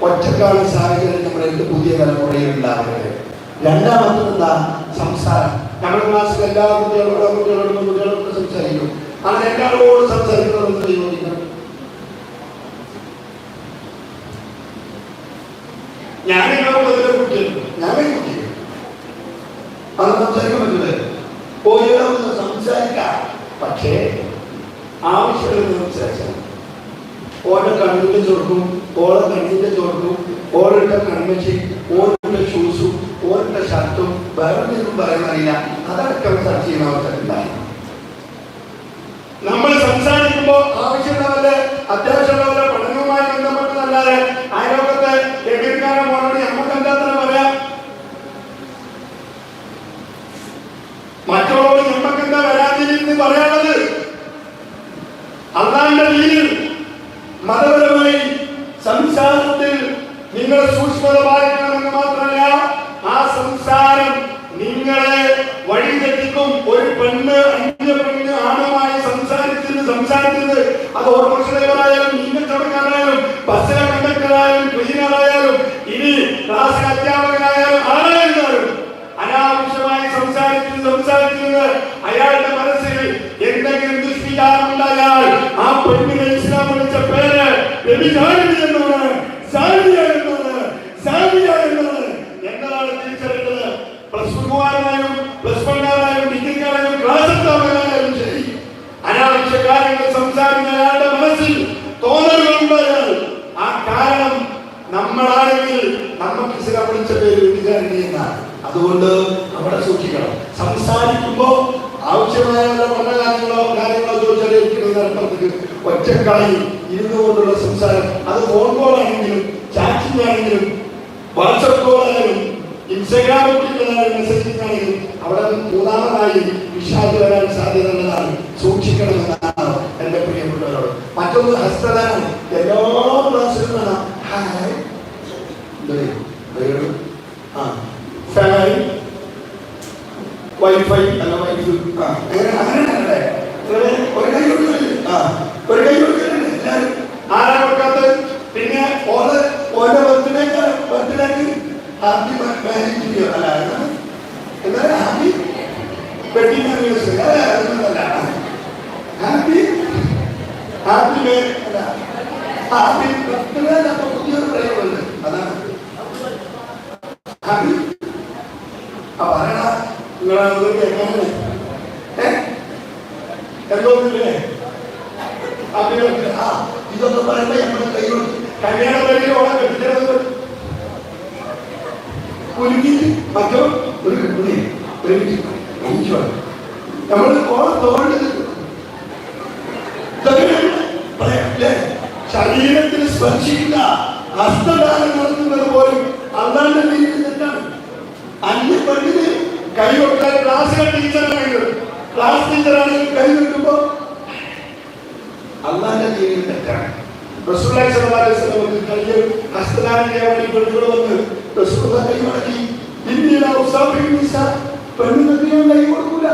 ഒറ്റക്കാല സാഹചര്യം നമ്മുടെ പുതിയ തലമുറയിൽ ഉണ്ടാകുന്നത്. രണ്ടാമത്തത് എന്താ? സംസാരം. നമ്മുടെ ക്ലാസ്സിൽ എല്ലാ കുട്ടികളോടും സംസാരിക്കും. അങ്ങനെ എല്ലാവരോടും സംസാരിക്കുന്നത് ചോദിക്കണം. ഞാനിങ്ങനെ കുട്ടിയുണ്ട്, ഞാനേ കുട്ടികൾ അത് സംസാരിക്കാൻ പറ്റില്ലേ? പോയൊന്ന് സംസാരിക്കാം, പക്ഷേ ആവശ്യമുള്ള സംസാരിച്ചാൽ ഓരോ കണ്ണിന്റെ ചോർക്കും, ഓരോ കണ്ണിന്റെ ചോർക്കും, ഓരോരുടെ കൺമശി, ഓരോരുടെ ഷൂസും, ഓരോരുടെ ഷർട്ടും വേറെ ഒന്നും പറയാനറിയില്ല. അതടക്കം ചർച്ച ചെയ്യുന്ന അവസരമുണ്ടായി. നമ്മൾ സംസാരിക്കുമ്പോൾ ആവശ്യമുള്ളവരെ അത്യാവശ്യമുള്ളവരെ പഠനവുമായി ബന്ധപ്പെട്ടതല്ലാതെ അയലോകത്തെ എതിർക്കാനോ പോകണമെങ്കിൽ നമുക്ക് എന്താ പറയാം? മറ്റുള്ളവർ നമുക്ക് എന്താ വരാതിരിന്ന് പറയാനുള്ളത്? അള്ളാന്റെ രീതിയിൽ മതപരമായി സംസാരത്തിൽ നിങ്ങൾ സൂക്ഷ്മത പാലിക്കണമെന്ന് മാത്രമല്ല, ആ സംസാരം നിങ്ങളെ വഴിതെറ്റിക്കും. ഒരു പെണ്ണ് അന്യ പെണ്ണ് ആണുമായി സംസാരിക്കുന്നത് അത് ഓട്ടോറിക്ഷ ഡ്രൈവറായാലും മീൻകച്ചവടക്കാരായാലും ബസ്സിലെ കണ്ടക്ടറായാലും ക്ലീനറായാലും ഇനി ക്ലാസ്സിലെ അധ്യാപകനായാലും ആരായിരുന്നാലും അനാവശ്യമായി സംസാരിക്കുന്നത് അയാളുടെ മനസ്സിൽ എന്തെങ്കിലും ദുഷ്വിചാരം ഉണ്ടായാൽ ആ പെണ്ണിനെ ഇസ്ലാം വിളിച്ച പേര് വ്യഭിചാരിണി എന്നാണ്, സാരിയ എന്നാണ്, സാരിയ എന്നാണ്. എന്നതാണ് തിരിച്ചറിയേണ്ടത്. പ്ലസ് ടുക്കാരനായും പ്ലസ് വണ്ണാരായും ഡിഗ്രിക്കാരായും ക്ലാസ് അധ്യാപകനായാലും ശരി, അനാവശ്യ കാര്യങ്ങൾ സംസാരിക്കുന്ന അയാളുടെ മനസ്സിൽ തോന്നലുകൾ ഉണ്ടായാൽ ആ കാരണം നമ്മളാണെങ്കിൽ നമുക്ക് ഇസ്ലാം വിളിച്ച പേര് വ്യഭിചാരിണി എന്നാണ്. അതുകൊണ്ട് അവിടെ സൂക്ഷിക്കണം. സംസാരിക്കുമ്പോ ആവശ്യമായ കാര്യങ്ങളോ ചോദിച്ചാൽ ഒറ്റക്കായി ഇരുന്നു കൊണ്ടുള്ള സംസാരം, അത് ഫോൺ കോൾ ആണെങ്കിലും ചാറ്റിംഗ് ആണെങ്കിലും വാട്സപ്പ് കോൾ ആയാലും ഇൻസ്റ്റാഗ്രാമിൽ മെസ്സേജിംഗ് ആണെങ്കിലും അവിടെ മൂന്നാമതായി വിഷാദം വരാൻ സാധ്യത ഉള്ളതാണ്. സൂക്ഷിക്കണമെന്നാണ് എന്റെ പ്രിയപ്പെട്ടവരോട്. മറ്റൊന്ന് ഹസ്തദാനം. എല്ലാ ക്ലാസ്സിലും വേണം ഹായ് വൈഫൈ അല്ല വൈഫ് അങ്ങനെ ഒരു കൈ കൊടുക്കുന്നുണ്ട്. ഒരു കൈ കൊടുക്കുന്നുണ്ട് എല്ലാവരും. ആരാ കൊടുക്കാത്തത്? പിന്നെ ഓരോ ബർത്ത്ഡേക്ക് ഹാപ്പി മാരേജ് അല്ല എന്താ ഹാപ്പി വെഡിങ് ആനിവേഴ്സറി അല്ല ഹാപ്പി ഹാപ്പി അല്ല ഹാപ്പി ബർത്ത്ഡേ. അപ്പൊ പുതിയൊരു പ്രയോഗമുണ്ട്, അതാണ് ഹാപ്പി. പറയണ നിങ്ങളത് കേൾക്കാനല്ലേ എന്തോന്നില്ലേ ഹാപ്പി ബർത്ത്ഡേ. ഇതൊക്കെ പറയുമ്പോ നമ്മുടെ കൈ കല്യാണ പരിപാടി ഓണം കെട്ടിച്ചത് കുലുക്കിട്ട് മറ്റോ ഒരു കെട്ടുണി നമ്മൾ ഓണം തോണ്ടത് ശരീരത്തിൽ സ്പർശിക്കുന്ന ഹസ്തദാനം നടത്തുന്നത് പോലും അല്ലാണ്ട് തെറ്റാണ്. അന്യ പെണ്ണിന് കൈ കൊടുത്താൽ ക്ലാസ്സിലെ ടീച്ചറാണെങ്കിൽ ക്ലാസ് ടീച്ചറാണെങ്കിൽ കൈ വെക്കുമ്പോ അല്ലാണ്ട് ജീവിതം തെറ്റാണ്. റസൂലുള്ളാഹി സ്വല്ലല്ലാഹു അലൈഹി വസല്ലം കയ്യിൽ ഹസ്തദാനം ചെയ്യാൻ വേണ്ടി പെണ്ണുകൾ വന്ന് റസൂലുള്ളാഹി കൈ മടക്കി ഇന്ത്യയിലെ ഉസാഫിനിസ പെണ്ണുങ്ങൾക്ക് ഞാൻ കൈ കൊടുക്കൂല,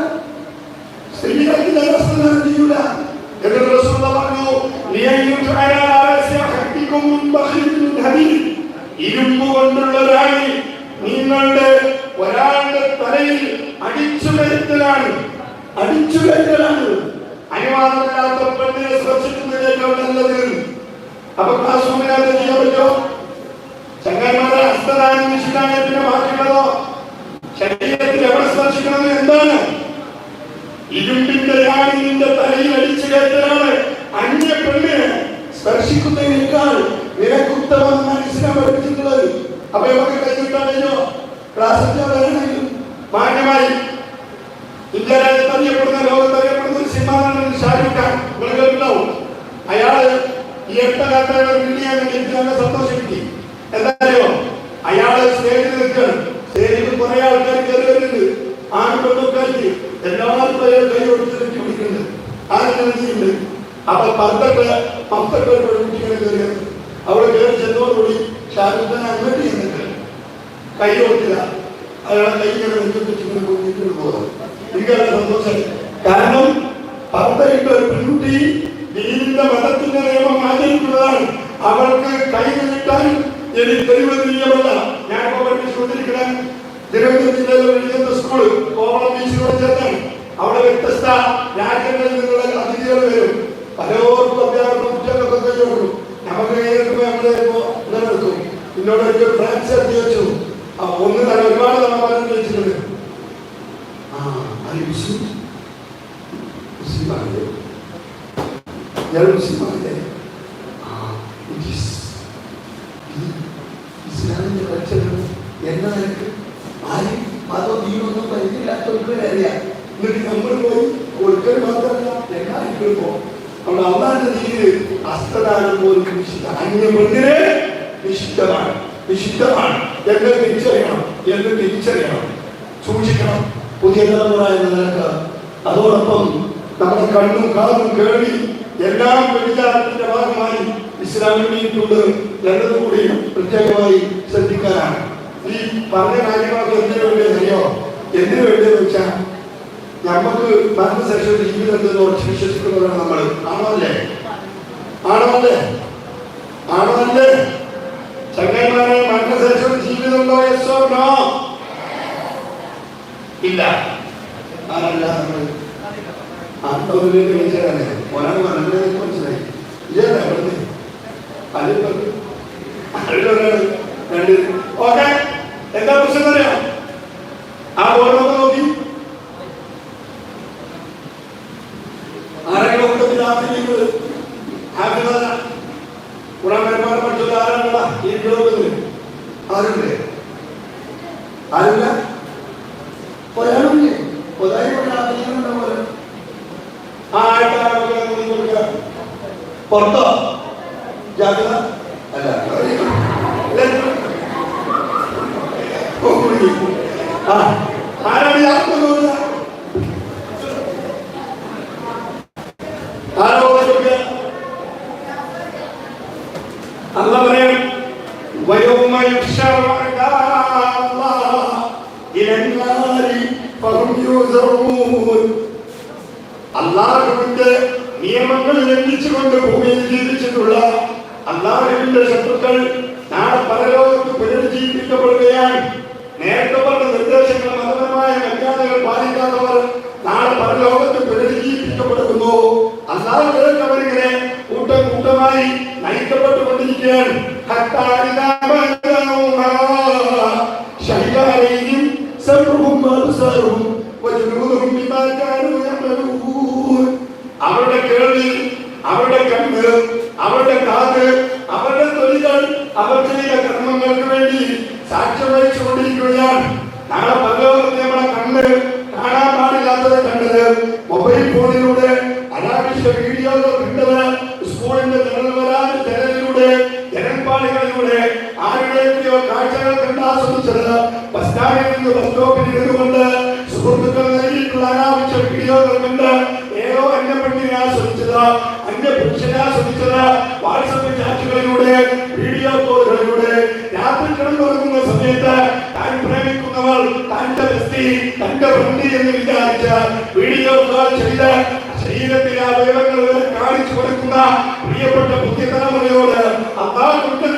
സ്ത്രീകൾക്ക് ഞാൻ ഹസ്തദാനം ചെയ്യൂല. എന്നിട്ട് റസൂലുള്ളാഹി പറഞ്ഞു ഇരുമ്പ് കൊണ്ടുള്ള ഒരാളി നിങ്ങളുടെ ഒരാളുടെ തലയിൽ അടിച്ചുകയറ്റലാണ് അനുവാദമില്ലാത്ത പെണ്ണിനെ സ്പർശിക്കുന്നതിനേക്കാൾ നല്ലത്. അപ്പൊ ക്ലാസ് റൂമിനകത്ത് ചെയ്യാൻ പറ്റുമോ? ചങ്ങന്മാരെ ഹസ്തദാനം നിശ്ചിതാണ്. പിന്നെ ബാക്കിയുള്ളതോ ശരീരത്തിൽ എവിടെ സ്പർശിക്കണമെന്ന് എന്താണ്? ഇരുമ്പിന്റെ രാണി നിന്റെ തലയിൽ അടിച്ചു കയറ്റലാണ്. അന്യ പെണ്ണിനെ സ്പർശിക്കുന്നതിനേക്കാൾ നിനക്കുത്തമെന്നാണ് ഇസ്ലാം പഠിപ്പിച്ചിട്ടുള്ളത്. അപ്പൊ ഇവർക്ക് കൈവിട്ടാണെങ്കിലോ ക്ലാസ് വരണമെങ്കിൽ മാന്യമായി ഇന്ത്യ രാജ്യത്ത് അറിയപ്പെടുന്ന ലോകത്ത് അറിയപ്പെടുന്ന ഒരു സിനിമ ഷാരൂഖ് ഖാൻ ഉണ്ടാവും. അയാള് ഈ അടുത്ത കാലത്ത് സന്തോഷം കിട്ടി. എന്തായോ അയാള് സ്റ്റേജിൽ നിൽക്കുകയാണ്. സ്റ്റേജിൽ കുറെ ആൾക്കാർ കയറി വരുന്നുണ്ട്. ആൺപെണ്ണൊക്കെ എല്ലാവർക്കും അയാൾ കൈ കൊടുത്ത് കെട്ടി പിടിക്കുന്നുണ്ട്. ആരെങ്കിലും അപ്പൊ പത്തൊക്കെ പെൺകുട്ടികളെ കയറിയത് അവിടെ കയറി ചെന്നോടുകൂടി ഷാരൂഖ് ഖാൻ അങ്ങോട്ട് ചെയ്യുന്നുണ്ട്. കൈ കൊടുത്തില്ല. അയാളെ കൈ കയറി പോകുന്നത് എനിക്കത് സന്തോഷമായി. കാരണം പത്തയിട്ട ഒരു പെൺകുട്ടി ദീനിന്റെ മതത്തിന്റെ നിയമം ആചരിക്കുന്നതാണ്. അവൾക്ക് കൈ നീട്ടാൻ എനിക്ക് തെളിവ് നിയമമല്ല. ഞാനിപ്പോ പഠിപ്പിച്ചുകൊണ്ടിരിക്കുന്ന തിരുവനന്തപുരം ജില്ലയിലെ വലിയ സ്കൂള് കോവളം ബീച്ചിനോട് ചേർന്നാണ്. അവിടെ വ്യത്യസ്ത രാജ്യങ്ങളിൽ നിന്നുള്ള അതിഥികൾ വരും. പലർക്കും അധ്യാപകർക്കും കുട്ടികൾക്കൊക്കെ കൈ കൊടുക്കും. നമുക്ക് കൈയെടുക്കുമ്പോൾ നമ്മളെ എടുക്കും. പിന്നോട് ഒരു ഫ്രാൻസ് എത്തി വെച്ചു. ഒന്ന് തന്നെ ഒരുപാട് തവണ പറഞ്ഞു വെച്ചിട്ടുണ്ട്. ഇസ്ലാമിന്റെ കൾച്ചർ എന്ന നിലക്ക് ആരും മതം നീയൊന്നും പരിചയമില്ലാത്തവർക്ക് അറിയാം. എന്നിട്ട് നമ്മൾ പോയി ഒരിക്കൽ മാത്രമല്ല എല്ലാവർക്കും പോകും. അവിടെ അള്ളാന്റെ നീര് ഹസ്തദാനം പോലും നിഷിദ്ധമാണ്. അന്യ പെണ്ണിനെ നിഷിദ്ധമാണ് എന്ന് തിരിച്ചറിയണം, സൂക്ഷിക്കണം പുതിയ തലമുറ എന്ന നിലക്ക്. അതോടൊപ്പം നമ്മുടെ കണ്ണും കാതും കേൾവി എല്ലാം വ്യഭിചാരത്തിന്റെ ഭാഗമായി ഇസ്ലാമിട്ടുണ്ട് എന്നതുകൂടി പ്രത്യേകമായി ശ്രദ്ധിക്കാനാണ്. ഈ പറഞ്ഞ കാര്യങ്ങളൊക്കെ എന്തിനു വേണ്ടിയെന്നറിയോ? എന്തിനു വേണ്ടിയെന്ന് വെച്ചാൽ നമുക്ക് മരണശേഷം ജീവിതം എന്തെന്ന് ഉറച്ച് വിശ്വസിക്കുന്നവരാണ് നമ്മൾ. ആണോ ചങ്ങന്മാരെ മരണശേഷം ജീവിതമുണ്ടോ? Yes or no? ഇല്ല. ആരല്ല നമ്മൾ ഒരാൾ മനസ്സിലായി ഇല്ലേ? രണ്ട് ഓക്കെ. എന്താ പ്രശ്നം അറിയാം? ആ ബോർഡൊക്കെ നോക്കി ആരെങ്കിലും കൂട്ടത്തിൽ ആഗ്രഹിക്കുന്നത് കുറാൻ വരുമാനം പഠിച്ചത് ആരാണല്ല ഈ ലോകത്തിൽ ആരുമില്ലേ? ആരുമില്ല. ഒരാളുമില്ലേ? ഒരായി ആഗ്രഹിക്കുന്നുണ്ടാവും. പുറത്തോ ജാഗ്രത അല്ല ആരാണ് യാത്ര അല്ല പറയാം. വയോമ യുഹ്ശറു അലാ അല്ലാഹ് ഇലൻ നാരി ഫഹും യൂസറൂൻ. അല്ലാഹുവിന്റെ നിയമങ്ങൾ ലംഘിച്ചുകൊണ്ട് ഭൂമിയിൽ ജീവിച്ചിട്ടുള്ള അല്ലാഹുവിന്റെ ശത്രുക്കൾ നാളെ പരലോകത്ത് പുനരുജ്ജീവിക്കപ്പെടുകയാണ്. നേരത്തെ പറഞ്ഞ നിർദ്ദേശങ്ങൾ മതപരമായ മര്യാദകൾ പാലിക്കാത്തവർ നാളെ പരലോകത്ത് പുനരുജ്ജീവിക്കപ്പെടുന്നു. അല്ലാഹുവിലേക്ക് അവരിങ്ങനെ കൂട്ടം കൂട്ടമായി നയിക്കപ്പെട്ടുകൊണ്ടിരിക്കുകയാണ്. അവരുടെ കേൾവി, അവരുടെ കണ്ണ്, അവരുടെ കാത്, അവരുടെ തൊലികൾ അവർ ചെയ്ത കർമ്മങ്ങൾക്ക് വേണ്ടി സാക്ഷ്യം വഹിച്ചുകൊണ്ടിരിക്കുകയാണ്. നാളെ പരലോകത്ത് നമ്മുടെ കണ്ണ് കാണാൻ പാടില്ലാത്തത് കണ്ടത്, മൊബൈൽ ഫോണിലൂടെ അനാവശ്യ വീഡിയോകൾ കണ്ടത്, സ്കൂളിന്റെ ജനലിലൂടെ ജനൽപ്പാളികളിലൂടെ ആരുടെയോ കാഴ്ചകൾ കണ്ട് ആസ്വദിച്ചത്, ബസ് സ്റ്റാൻഡിൽ നിന്ന് ബസ് സ്റ്റോപ്പിൽ ഇരുന്നുകൊണ്ട് സുഹൃത്തുക്കൾ നൽകിയിട്ടുള്ള അനാവശ്യ വീഡിയോകൾ കണ്ട് ഏതോ അന്യ പെണ്ണിനെ ആസ്വദിച്ചത്, അന്യ പുരുഷനെ ആസ്വദിച്ചത്, വാട്സപ്പ് ചാറ്റുകളിലൂടെ വീഡിയോ കോളുകളിലൂടെ രാത്രി കിടന്നുറങ്ങുന്ന സമയത്ത് താൻ പ്രേമിക്കുന്നവൾ തന്റെ ബസ്തി തന്റെ ബന്ധി എന്ന് വിചാരിച്ച് വീഡിയോ കോൾ ചെയ്ത് ശരീരത്തിലെ അവയവങ്ങൾ കാണിച്ചു കൊടുക്കുന്ന പ്രിയപ്പെട്ട പുതിയ തലമുറയോട് അള്ളാഹുവിന്റെ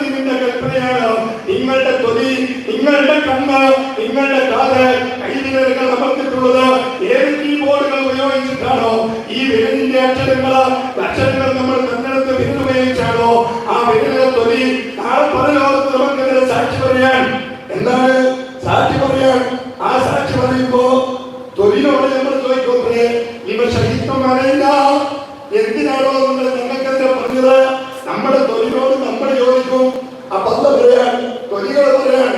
കൽപ്പനയാണ്, നിങ്ങളുടെ തൊലി, നിങ്ങളുടെ കണ്ണ്, നിങ്ങളുടെ കാത്, കൈവിരലുകൾ അമർത്തിട്ടുള്ളത് ഏത് കീബോർഡുകൾ ഉപയോഗിച്ചിട്ടാണോ, ഈ വിരലിന്റെ അക്ഷരങ്ങൾ നമ്മൾ കണ്ണെടുത്ത് വിരൽ ഉപയോഗിച്ചാണോ, ആ വിരലിലെ തൊലി നാളെ പരലോകത്ത് നമുക്കെതിരെ സാക്ഷി പറയാൻ. എന്താണ് സാക്ഷി പറയാൻ? ആ സാക്ഷി പറയുമ്പോ തൊലിനോട് നമ്മൾ ചോദിക്കോത്രേ, ഇവ ശഹിത്വം അറിയില്ല, എന്തിനാണോ നിങ്ങൾ ഞങ്ങൾക്കെതിരെ പറഞ്ഞത്? നമ്മുടെ തൊലിനോട് നമ്മൾ ചോദിക്കും. അപ്പൊ അത് പറയാൻ, തൊലികൾ പറയാൻ,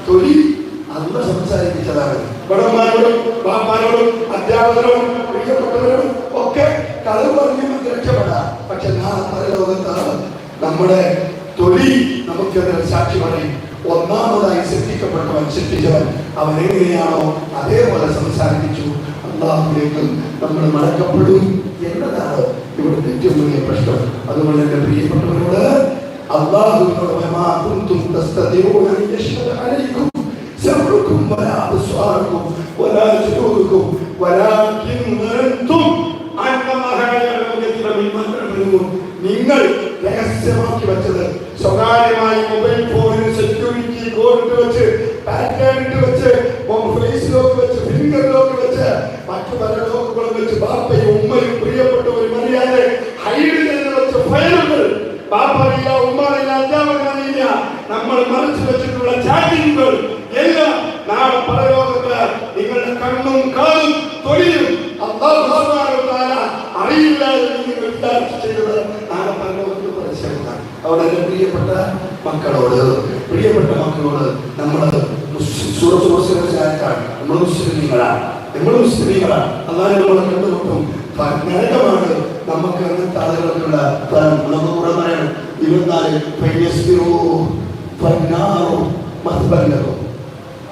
തൊലി അന്ന് സംസാരിപ്പിച്ചതാണ്. ഭടന്മാരോടും ബാപ്പാരോടും അധ്യാപകരോടും പ്രിയപ്പെട്ടവരോടും ഒക്കെ കളവ് പറഞ്ഞു രക്ഷപ്പെടാം. പക്ഷെ നാളെ പരലോകത്താണ് നമ്മുടെ തൊലി നമുക്കെതിരെ സാക്ഷി പറയും. ഒന്നാമതായി സൃഷ്ടിക്കപ്പെട്ടവൻ, സൃഷ്ടിച്ചവൻ, അവൻ എങ്ങനെയാണോ അതേപോലെ സംസാരിപ്പിച്ചു. അള്ളാഹുവിലേക്ക് നമ്മൾ മടക്കപ്പെടും എന്നതാണ് ഇവിടുത്തെ ഏറ്റവും വലിയ പ്രശ്നം. അതുകൊണ്ട് എന്റെ പ്രിയപ്പെട്ടവരോട് അള്ളാഹുവിനോട് നിങ്ങൾ രഹസ്യമാക്കി വെച്ചത്, സ്വകാര്യമായി മൊബൈൽ ഫോണിന് സെക്യൂരിറ്റി കോഡ് വെച്ച്, പാറ്റേൺ ഇട്ട് വെച്ച്, ഫേസ് ലോക്ക് വെച്ച്, ഫിംഗർ ലോക്ക് വെച്ച്, മറ്റു പല ലോക്കുകളും വെച്ച് ബാപ്പയും ഉമ്മയും പ്രിയപ്പെട്ടവരും അറിയാതെ ഹൈഡ് ചെയ്ത് വെച്ച ഫയലുകൾ, ബാപ്പറിയില്ല, ഉമ്മറിയില്ല, അധ്യാപകനറിയില്ല, നമ്മൾ മറിച്ചു വെച്ചിട്ടുള്ള ചാറ്റിങ്ങുകൾ എല്ലാം നാളെ പരലോകത്ത് നിങ്ങളുടെ കണ്ണും കാതും തൊലിയും അറിയില്ല എന്ന് നിങ്ങൾ വിചാരിച്ചു ചെയ്തത് നാളെ പരലോകത്ത് പരിശോധിക്കാം. അവിടെ പ്രിയപ്പെട്ട മക്കളോട് നമ്മൾ നമ്മൾ മുസ്ലിങ്ങളാണ്. അതാണ് നമ്മൾ കണ്ടുമുട്ടും. നരകമാണ് നമുക്ക് അങ്ങനത്തെ ആളുകൾക്കുള്ള പറയണം. 24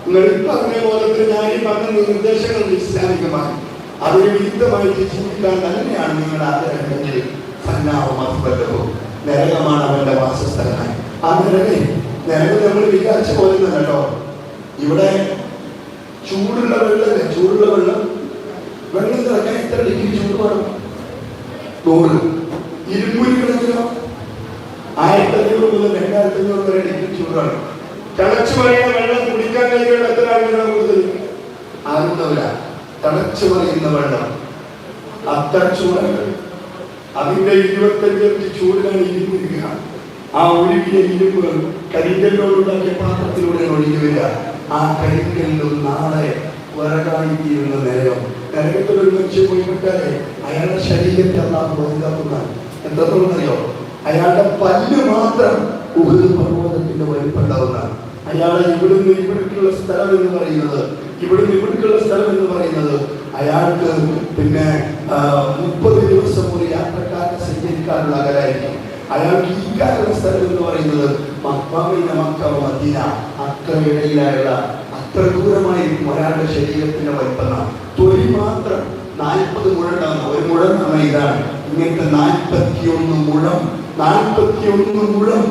നിങ്ങൾ പറഞ്ഞ പോലെ ഞാൻ ഈ പറഞ്ഞ നിർദ്ദേശങ്ങൾ ഇസ്ലാമികമായി അതിന് വിരുദ്ധമായിട്ട് ജീവിക്കാൻ തന്നെയാണ് നിങ്ങളുടെ ആഗ്രഹമെങ്കിൽ നരകമാണ് അവന്റെ വാസസ്ഥലമായി. ആ നരകം നമ്മൾ വിചാരിച്ച പോലെ കേട്ടോ. ഇവിടെ ചൂടുള്ള വെള്ളം തിളക്കാൻ എത്ര ഡിഗ്രി ചൂട് വേണം? 100. ഇരുമ്പൂരിക്കണക്കിലോ 1500 മുതൽ 2500 വരെ ഡിഗ്രി ചൂടാണ്. തിളച്ചു പറയുന്ന വെള്ളം കുടിക്കാൻ കഴിയുന്ന എത്ര ആളുകളാണ് കൂടുതൽ? ആരുണ്ടാവില്ല. തിളച്ചു പറയുന്ന വെള്ളം അത്ര ചൂടാണ്. അതിന്റെ 25 ചൂടിലാണ് ഇരുമ്പുരിക. ആ ഒഴുകിയ ഇരുമ്പ് കരിങ്കല്ലോടുണ്ടാക്കിയ പാത്രത്തിലൂടെ ഒഴുകി വരിക. ആ കരിങ്കല്ലും നാളെ വിറകായിത്തീരുന്ന നരകത്തിലൊരു മനുഷ്യൻ പോയിപ്പെട്ടാലേ അയാളുടെ ശരീരത്തെ അല്ലാതെ വലുതാക്കുന്ന എത്രത്തോളം അറിയോ? അയാളുടെ പല്ല് മാത്രം ഉഹുദ് പർവ്വതത്തിന്റെ വലിപ്പമുണ്ടാവുന്നതാണ്. അയാളെ ഇവിടുക്കുള്ള സ്ഥലം എന്ന് പറയുന്നത് അയാൾക്ക് പിന്നെ 30 ദിവസം ഒരു യാത്രക്കാരനെ സഞ്ചരിക്കാനുള്ള അകലായിരിക്കും. അയാൾക്ക് ഈ കാലുള്ള സ്ഥലം എന്ന് പറയുന്നത് മദീന, അത്ര ഇടയിലായുള്ള അത്ര ദൂരമായിരിക്കും ഒരാളുടെ ശരീരത്തിന്റെ വലിപ്പം. തൊലി മാത്രം 40 മുഴം. ഒരു മുഴം എന്ന ഇതാണ്. ഇങ്ങനത്തെ 41 മുഴം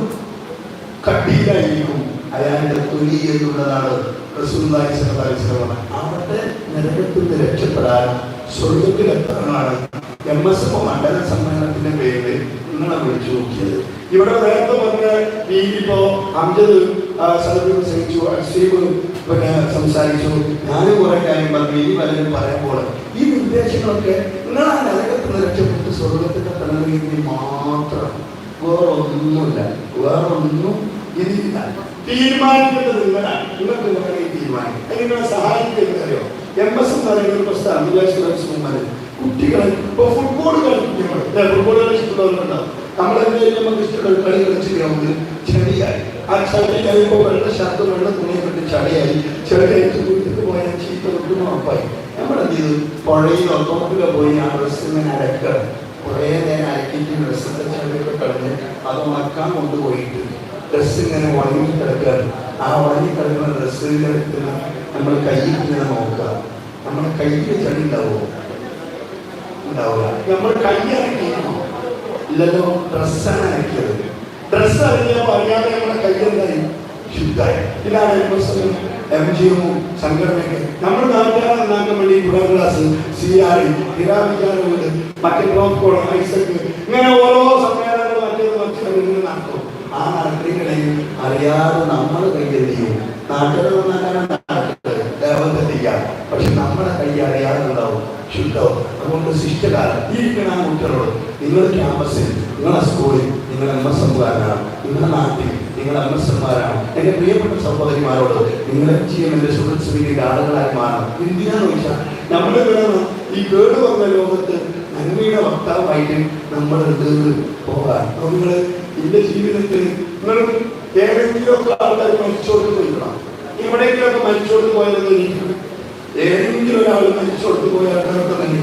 കട്ടിയിലായിരിക്കും അയാളുടെ തൊലി എന്നുള്ളതാണ് റസൂലുള്ളാഹി സ്വല്ലല്ലാഹു അലൈഹി വസല്ലം. അവിടെ നരകത്തിൽ നിന്ന് രക്ഷപ്പെടാൻ സ്വർഗത്തിലെത്താനാണ് MSF മണ്ഡല സമ്മേളനത്തിന്റെ പേരിൽ നിങ്ങളെ വിളിച്ചു നോക്കിയത്. ഇവിടെ നേരത്തെ പറഞ്ഞ ഇപ്പോ അംജദ് പ്രസംഗിച്ചു, അസീബ് സംസാരിച്ചു, ഞാനും കുറെ കാര്യം പറഞ്ഞു, ഇനി പലരും പറയുമ്പോൾ ഈ നിർദ്ദേശങ്ങളൊക്കെ നിങ്ങൾ ആ നരകത്തിൽ നിന്ന് രക്ഷപ്പെട്ട് സ്വർഗത്തിന്റെ തലവേദി മാത്രം, വേറൊന്നുമില്ല, വേറൊന്നും ഇതില്ല. തീരുമാനിക്കേണ്ടത് നിങ്ങളാണ്. നിങ്ങൾക്ക് വേണമെങ്കിൽ തീരുമാനിക്കും. നിങ്ങളെ സഹായിക്കുന്നറിയോ MSF എന്ന് പറയുന്ന ഒരു പ്രസ്ഥാനം വിദേശ കുട്ടികളെ ഇപ്പൊ ഫുട്ബോൾ കളിക്കുമ്പോൾ ഫുട്ബോൾ കളിച്ചിട്ടുള്ളവരുണ്ടാവും. നമ്മളെന്തെങ്കിലും നമുക്ക് ഇഷ്ടമുള്ള കളി കളിച്ച് ഗ്രൗണ്ടിൽ ചെടിയായി, ആ ചളി കഴിയുമ്പോൾ വെള്ള ഷർട്ട് വെള്ള തുണിയെ കെട്ടി ചളിയായി, ചെടിയായിട്ട് വീട്ടിൽ പോയാൽ ചീത്ത കിട്ടുന്ന ഉറപ്പായി. നമ്മളെന്ത് ചെയ്തു, പുഴയിലോ തോട്ടിലോ പോയി ആ ഡ്രസ്സ് ഇങ്ങനെ അരക്കുക, കുറേ നേരം അരക്കിയിട്ട് ഡ്രസ്സിന്റെ ചളിയൊക്കെ കളഞ്ഞ് അത് ഉണക്കാൻ കൊണ്ടുപോയിട്ട് ഡ്രസ്സ് ഇങ്ങനെ ഉണങ്ങി കിടക്കുകയാണ്. ആ ഉണങ്ങി കിടക്കുന്ന ഡ്രസ്സിന്റെ നമ്മൾ കയ്യിൽ ഇങ്ങനെ നോക്കുക, നമ്മുടെ കയ്യിൽ ചളി ഉണ്ടാവുമോ? ഉണ്ടാവില്ല. നമ്മൾ കൈ അരക്കിയിരുന്നോ? ഇല്ലല്ലോ. ഡ്രസ്സാണ് അരക്കിയത്. ഡ്രസ്സ് അറിഞ്ഞപ്പോൾ അറിയാതെ നമ്മുടെ കൈ എന്തായി? ശുദ്ധായി. ഇതാണ് MGM സംഘടനയൊക്കെ നമ്മൾ നാട്ടുകാരെ നന്നാക്കാൻ വേണ്ടി കുടാ ക്ലാസ്, CRI, ഹിരാമിക്കാരോട്, മറ്റേ പ്രോക്കോളം, ഐസക്ക്, ഇങ്ങനെ ഓരോ സമ്മേളനങ്ങൾ മറ്റേത് മറ്റേ നടത്തും. ആ നടത്തികളിൽ അറിയാതെ നമ്മൾ കൈയ്യെന്ത് ചെയ്യും? നാട്ടുകാരെ നന്നാക്കാനാണ് ദേവത്തെത്തിക്കാം. പക്ഷെ നമ്മുടെ കൈ അറിയാതെ ഉണ്ടാവും ശുദ്ധവും. അതുകൊണ്ട് ശിഷ്ടകാലം ഇരിക്കുന്ന കുട്ടികളോട്, നിങ്ങൾ ക്യാമ്പസിൽ, നിങ്ങളെ സ്കൂളിൽ നിങ്ങൾ MSFകാരനാണ്, നിങ്ങളുടെ നാട്ടിൽ നിങ്ങൾ MSFമാരാണ്. എൻ്റെ പ്രിയപ്പെട്ട സഹോദരിമാരോട് നിങ്ങളെ GMന്റെ സുഹൃത്തുക്കളുടെ ആളുകളായി മാറണം. എന്തിനാന്ന് ചോദിച്ചാൽ നമ്മൾ വേണം ഈ കേട് വന്ന ലോകത്ത് നന്മയുടെ വക്താവായിട്ട് നമ്മൾ പോകാൻ. നിങ്ങൾ എൻ്റെ ജീവിതത്തിൽ നിങ്ങൾ ഏതെങ്കിലുമൊക്കെ ആൾക്കാർ മരിച്ചോട്ട് പോയിക്കണം. എവിടെയെങ്കിലുമൊക്കെ മരിച്ചോട്ട് പോയതെന്ന് എനിക്ക് ഏതെങ്കിലും ഒരാൾ മരിച്ചോട്ട് പോയ ആൾക്കാരൊക്കെ തന്നെ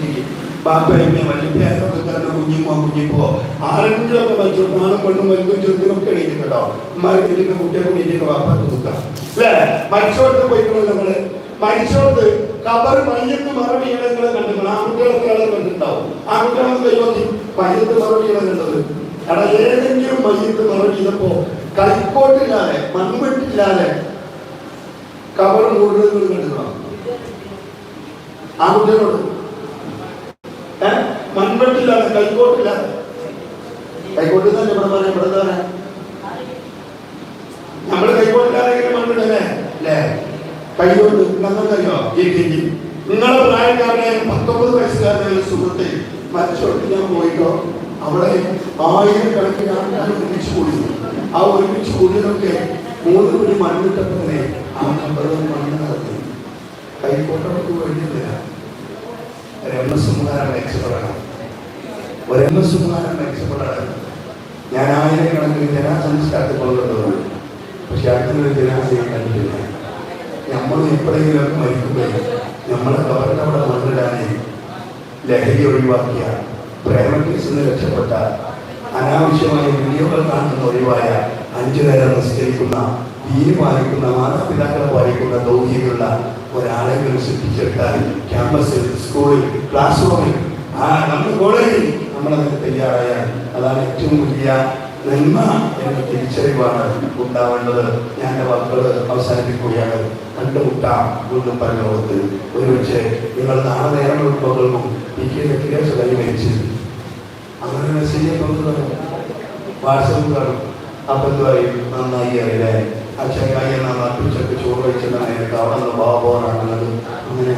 ബാപ്പയമ്മ വല്യപ്പോ കുഞ്ഞിപ്പോ ആരെങ്കിലുമൊക്കെ മരിച്ചോട്ട് നാളും പെണ്ണും വലുതും ചെറുതിനൊക്കെ എണീക്കും കേട്ടോ. അമ്മമാർക്ക് ഇരിക്കുന്ന കുട്ടികൾക്ക് എണീറ്റിട്ട് ബാപ്പാക്ക് നോക്കാം അല്ലേ? മരിച്ചോട്ട് പോയിക്കണോ നമ്മള്? മരിച്ചോട്ട് കബർ മയ്യത്ത് മറവിയിടങ്ങളെ കണ്ടിട്ടുണ്ട്. ആ കുട്ടികളൊക്കെ ആളെ കണ്ടിട്ടുണ്ടാവും. ആ കുട്ടികളൊക്കെ ദൈവത്തി മയ്യത്ത് മറവിയിടം കണ്ടത്. എടാ ഏതെങ്കിലും മയ്യത്ത് മറവിയപ്പോ കൈക്കോട്ടില്ലാതെ മൺവെട്ടില്ലാതെ കബർ മൂടുന്നത് കണ്ടിട്ടുണ്ടോ? ആ കുട്ടികളോട് മൺവെട്ടില്ലാതെ കൈക്കോട്ടില്ലാതെ, കൈക്കോട്ടിൽ തന്നെ ഇവിടെ പറയാം, ഇവിടെ എന്താ പറയാ, നമ്മള് കൈക്കോട്ടില്ലാതെ മൺവിടല്ലേ അല്ലേ? കൈകൊണ്ട് നമുക്കറിയോ ഈ നിങ്ങളെ പ്രായക്കാരനെ 19 വയസ്സുകാരനായ സുഹൃത്തെ മരിച്ചോട്ട് ഞാൻ പോയിട്ടോ, അവിടെ 1000കണക്കിന് ആൾക്കാർ ഒരുമിച്ച് കൂടി. ആ ഒരുമിച്ച് കൂടിയതൊക്കെ 3 പിടി മണ്ണിട്ടപ്പോഴേ ആ കമ്പറും മണ്ണ് നടത്തി. കൈക്കോട്ടവർക്ക് വേണ്ടിയില്ല. MSFകാരൻ രക്ഷപ്പെടണം. MSFകാരൻ രക്ഷപ്പെടണം. ഞാൻ 1000കണക്കിന് ജനാസംസ്കാരത്തിൽ പങ്കെടുത്തതാണ്. പക്ഷെ അങ്ങനെ ജനാസയെ കണ്ടിട്ടില്ല. നമ്മൾ എപ്പോഴെങ്കിലുമൊക്കെ മരിക്കുമ്പോൾ നമ്മളെ കബറിന്റെ അവിടെ മണ്ണിടാനേ ലഹരി ഒഴിവാക്കിയ, പ്രേമക്കേസിൽ നിന്ന് രക്ഷപ്പെട്ട, അനാവശ്യമായ വീഡിയോകൾ കാണുന്ന ഒഴിവായ, 5 നേരം നിസ്കരിക്കുന്ന, ദീന് പാലിക്കുന്ന, മാതാപിതാക്കളെ പാലിക്കുന്ന ദൗത്യമുള്ള ഒരാളെങ്കിലും സൃഷ്ടിച്ചെടുത്താൽ ക്യാമ്പസിൽ, സ്കൂളിൽ, ക്ലാസ് റൂമിൽ, നമ്മുടെ കോളേജിൽ നമ്മളതിന് തയ്യാറായാൽ അതാണ് ഏറ്റവും വലിയ നന്മ എന്ന തിരിച്ചറിവാണ് ഉണ്ടാവേണ്ടത്. ഞാൻ എൻ്റെ വാക്കുകൾ അവസാനിപ്പിക്കുകയാണ്. കണ്ടുമുട്ടാം വീണ്ടും പരലോകത്ത്. ഒരുമിച്ച് നിങ്ങൾ നാളെ നേരം ഉൾപ്പെടുന്നു. മരിച്ചു അങ്ങനെ മെസ്സേജ് വാട്സപ്പ് കാണും. അപ്പം എന്ത് പറയും? നന്നായി അറിയില്ലേ, ആ ചങ്ങായി എന്നാ നട്ടുച്ചക്ക് ചോറ് കഴിച്ചതാണ്, എനിക്ക് അവിടെ നിന്ന് ബാബോറാണുള്ളത്. അങ്ങനെ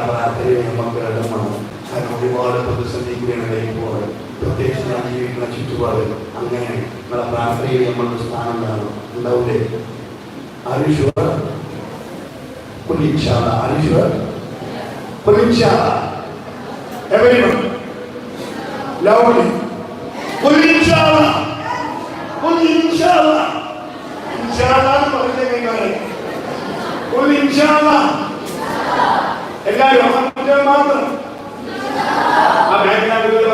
പ്രാർത്ഥനയിൽ നമുക്ക് ഇടമാണ്. കാരണം ഒരുപാട് പ്രതിസന്ധി കൂടിയാണ് കഴിഞ്ഞു പോകുന്നത്. പ്രത്യേകിച്ച് ഞാൻ ജീവിക്കുന്ന ചുറ്റുപാട്. അങ്ങനെ നിങ്ങളെ പ്രാർത്ഥനയിൽ നമ്മളുടെ സ്ഥാനം ഉണ്ടാവൂലേ? ആരുഷുവർ everyone loudly qul inshallah inshallah പറഞ്ഞേ കേൾക്കാനേ qul inshallah എല്ലാവരും മാത്രം ആ ബാക്കിലുള്ള